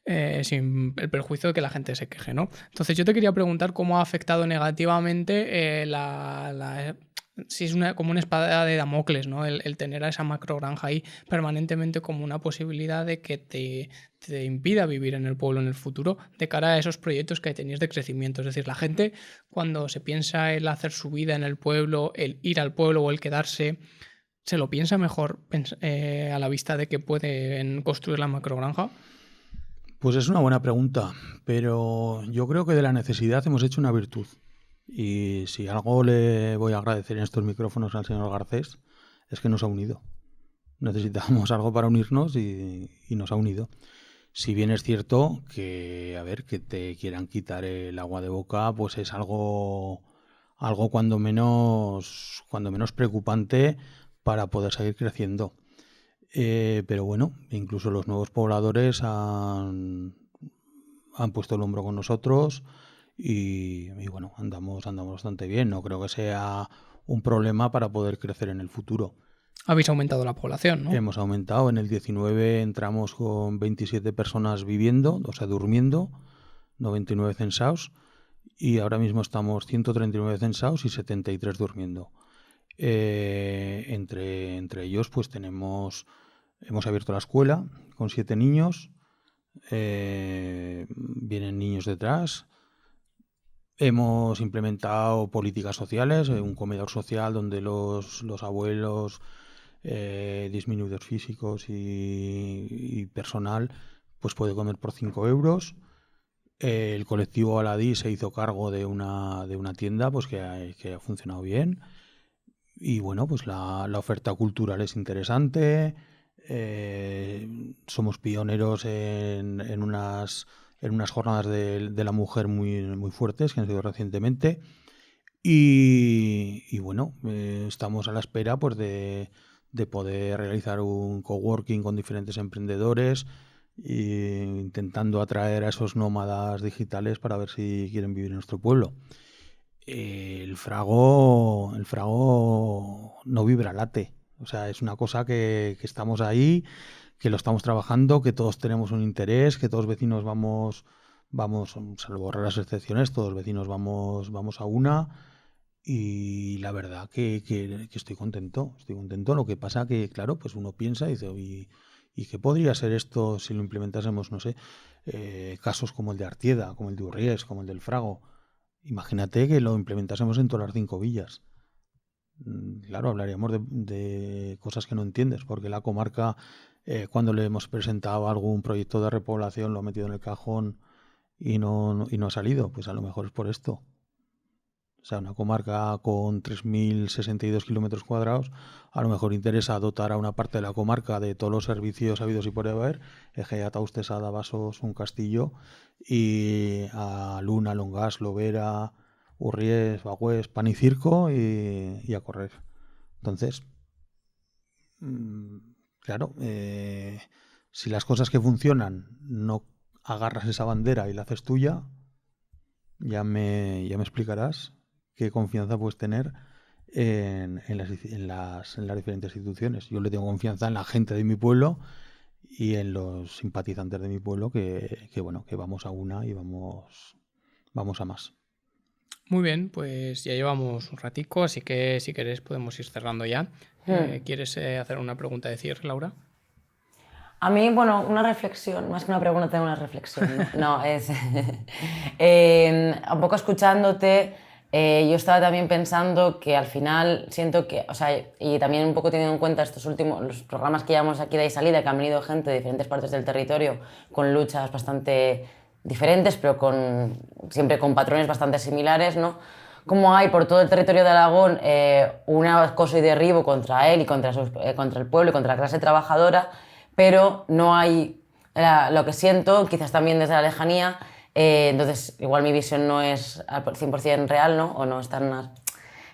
el perjuicio de que la gente se queje, ¿no? Entonces yo te quería preguntar cómo ha afectado negativamente si es como una espada de Damocles, ¿no? El tener a esa macrogranja ahí permanentemente como una posibilidad de que te impida vivir en el pueblo en el futuro de cara a esos proyectos que tenéis de crecimiento. Es decir, la gente cuando se piensa el hacer su vida en el pueblo, el ir al pueblo o el quedarse, ¿se lo piensa mejor a la vista de que pueden construir la macrogranja? Pues es una buena pregunta, pero yo creo que de la necesidad hemos hecho una virtud. Y si algo le voy a agradecer en estos micrófonos al señor Garcés, es que nos ha unido. Necesitábamos algo para unirnos y nos ha unido. Si bien es cierto que, a ver, que te quieran quitar el agua de boca, pues es algo cuando menos preocupante para poder seguir creciendo. Pero bueno, incluso los nuevos pobladores han puesto el hombro con nosotros y bueno, andamos bastante bien. No creo que sea un problema para poder crecer en el futuro. Habéis aumentado la población, ¿no? Hemos aumentado. En el 19 entramos con 27 personas viviendo, o sea, durmiendo, 99 censados, y ahora mismo estamos 139 censados y 73 durmiendo. Entre ellos, pues hemos abierto la escuela con 7 niños, vienen niños detrás. Hemos implementado políticas sociales, un comedor social donde los abuelos, disminuidos físicos y personal, pues puede comer por 5 euros. El colectivo Aladí se hizo cargo de una tienda pues que ha funcionado bien. Y bueno, pues la oferta cultural es interesante. Somos pioneros en unas jornadas de la mujer muy fuertes que han sido recientemente. Y bueno, estamos a la espera pues de poder realizar un coworking con diferentes emprendedores, intentando atraer a esos nómadas digitales para ver si quieren vivir en nuestro pueblo. El frago no vibra late. O sea, es una cosa que estamos ahí, que lo estamos trabajando, que todos tenemos un interés, que todos vecinos vamos, salvo raras excepciones, todos vecinos vamos a una. Y la verdad que estoy contento. Lo que pasa que, claro, pues uno piensa y dice, ¿y qué podría ser esto si lo implementásemos, no sé, casos como el de Artieda, como el de Urries, como el del Frago? Imagínate que lo implementásemos en todas las 5 villas. Claro, hablaríamos de cosas que no entiendes, porque la comarca, cuando le hemos presentado algún proyecto de repoblación, lo ha metido en el cajón y no ha salido. Pues a lo mejor es por esto. O sea, una comarca con 3.062 kilómetros cuadrados, a lo mejor interesa dotar a una parte de la comarca de todos los servicios habidos y por haber, Egea, Taustes, Ada, Basos, un castillo, y a Luna, Longas, Lobera, Urries, Bagüés, pan y circo y a correr. Entonces, claro, si las cosas que funcionan no agarras esa bandera y la haces tuya, ya me explicarás qué confianza puedes tener en las diferentes instituciones. Yo le tengo confianza en la gente de mi pueblo y en los simpatizantes de mi pueblo que vamos a una y vamos a más. Muy bien, pues ya llevamos un ratico, así que si querés podemos ir cerrando ya. ¿Quieres hacer una pregunta de cierre, Laura? A mí, bueno, una reflexión, más que una pregunta, tengo una reflexión. No, es... un poco escuchándote, yo estaba también pensando que al final siento que, o sea, y también un poco teniendo en cuenta estos últimos, los programas que llevamos aquí de ahí salida, que han venido gente de diferentes partes del territorio con luchas bastante diferentes, pero siempre con patrones bastante similares, ¿no? Como hay por todo el territorio de Aragón un acoso y derribo contra él y contra el pueblo y contra la clase trabajadora, pero no hay lo que siento, quizás también desde la lejanía, entonces igual mi visión no es al 100% real, ¿no? O no es tan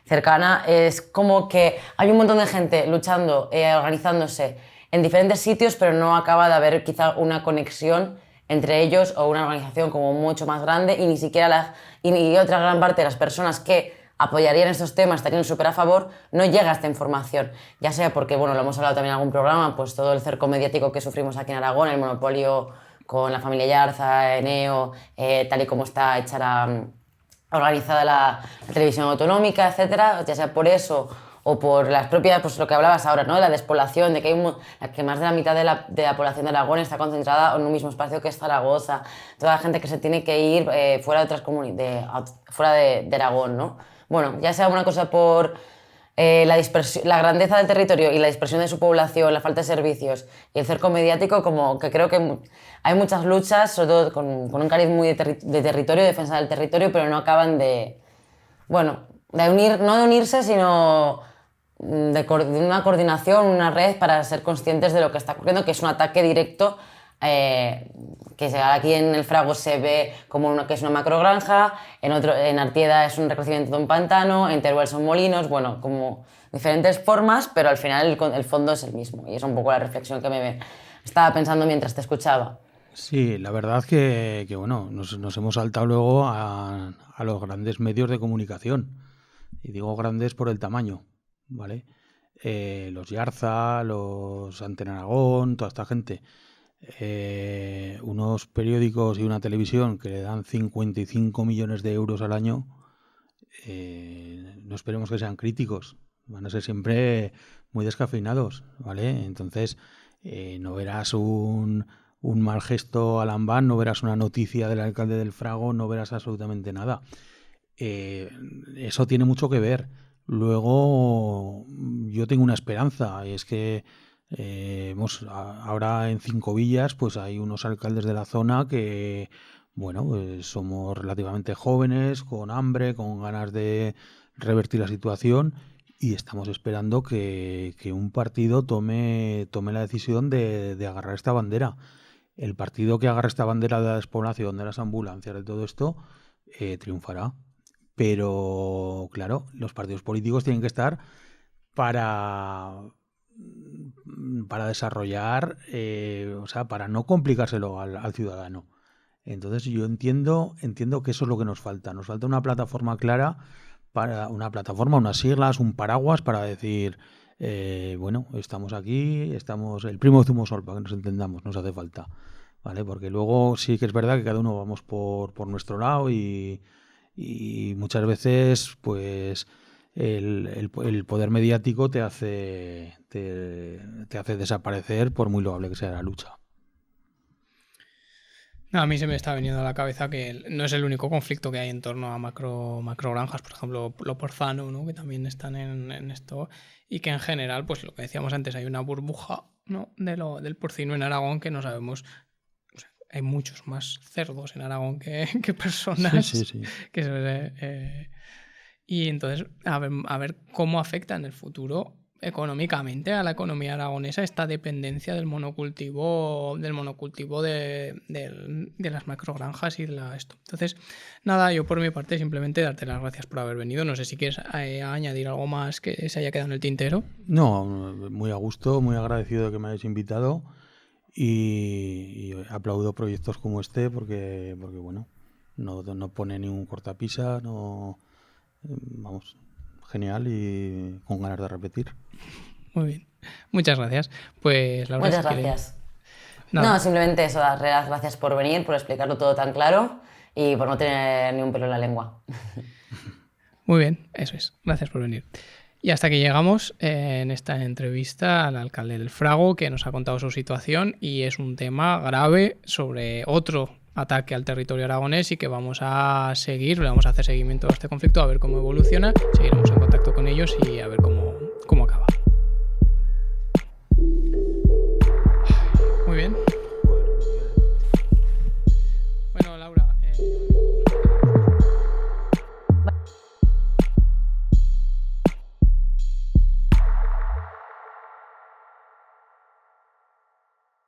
cercana, es como que hay un montón de gente luchando, organizándose en diferentes sitios, pero no acaba de haber quizá una conexión entre ellos o una organización como mucho más grande y ni siquiera y otra gran parte de las personas que apoyarían estos temas, estarían súper a favor, no llega esta información. Ya sea porque, bueno, lo hemos hablado también en algún programa, pues todo el cerco mediático que sufrimos aquí en Aragón, el monopolio con la familia Yarza, Eneo, tal y como está hecha organizada la televisión autonómica, etcétera, ya sea por eso o por las propias, pues lo que hablabas ahora, ¿no? La despoblación, de que que más de la mitad de la población de Aragón está concentrada en un mismo espacio que es Zaragoza, toda la gente que se tiene que ir fuera de otras fuera de Aragón, ¿no? Bueno, ya sea una cosa por la grandeza del territorio y la dispersión de su población, la falta de servicios y el cerco mediático, como que creo que hay muchas luchas, sobre todo con un cariz muy de territorio, de defensa del territorio, pero no acaban no de unirse, sino de una coordinación, una red para ser conscientes de lo que está ocurriendo, que es un ataque directo, que aquí en el Frago se ve como que es una macrogranja, en Artieda es un recrecimiento de un pantano, en Teruel son molinos, bueno, como diferentes formas, pero al final el fondo es el mismo, y es un poco la reflexión que estaba pensando mientras te escuchaba. Sí, la verdad que bueno, nos hemos saltado luego a los grandes medios de comunicación. Y digo grandes por el tamaño, ¿vale? Los Yarza, los Antena Aragón, toda esta gente. Unos periódicos y una televisión que le dan 55 millones de euros al año, no esperemos que sean críticos, van a ser siempre muy descafeinados, ¿vale? Entonces, no verás un mal gesto a Lambán, no verás una noticia del alcalde del Frago, no verás absolutamente nada. Eso tiene mucho que ver. Luego, yo tengo una esperanza, y es que ahora en Cinco Villas pues hay unos alcaldes de la zona que, bueno, pues somos relativamente jóvenes, con hambre, con ganas de revertir la situación, y estamos esperando que un partido tome la decisión de agarrar esta bandera. El partido que agarre esta bandera de la despoblación, de las ambulancias, de todo esto, triunfará. Pero, claro, los partidos políticos tienen que estar para desarrollar, o sea, para no complicárselo al ciudadano. Entonces yo entiendo que eso es lo que nos falta. Nos falta una plataforma clara, unas siglas, un paraguas para decir, bueno, estamos aquí, estamos el primo Zumosol, para que nos entendamos, nos hace falta, ¿vale? Porque luego sí que es verdad que cada uno vamos por nuestro lado y muchas veces pues el poder mediático te hace desaparecer por muy loable que sea la lucha. No, a mí se me está viniendo a la cabeza que no es el único conflicto que hay en torno a macrogranjas, por ejemplo, lo porzano, ¿no? Que también están en esto, y que en general, pues lo que decíamos antes, hay una burbuja, ¿no? Del porcino en Aragón que no sabemos. O sea, hay muchos más cerdos en Aragón que personas. Sí. Y entonces, a ver cómo afecta en el futuro económicamente a la economía aragonesa esta dependencia del monocultivo de las macrogranjas y de esto. Entonces, nada, yo por mi parte simplemente darte las gracias por haber venido. No sé si quieres añadir algo más que se haya quedado en el tintero. No, muy a gusto, muy agradecido de que me hayáis invitado y aplaudo proyectos como este porque bueno, no pone ningún cortapisa, vamos, genial y con ganas de repetir. Muy bien. Muchas gracias. Pues Laura, Muchas gracias. No, simplemente eso, darle las gracias por venir, por explicarlo todo tan claro y por no tener ni un pelo en la lengua. Muy bien, eso es. Gracias por venir. Y hasta aquí llegamos en esta entrevista al alcalde del Frago, que nos ha contado su situación y es un tema grave sobre otro ataque al territorio aragonés y que vamos a seguir, le vamos a hacer seguimiento a este conflicto, a ver cómo evoluciona, seguiremos en contacto con ellos y a ver cómo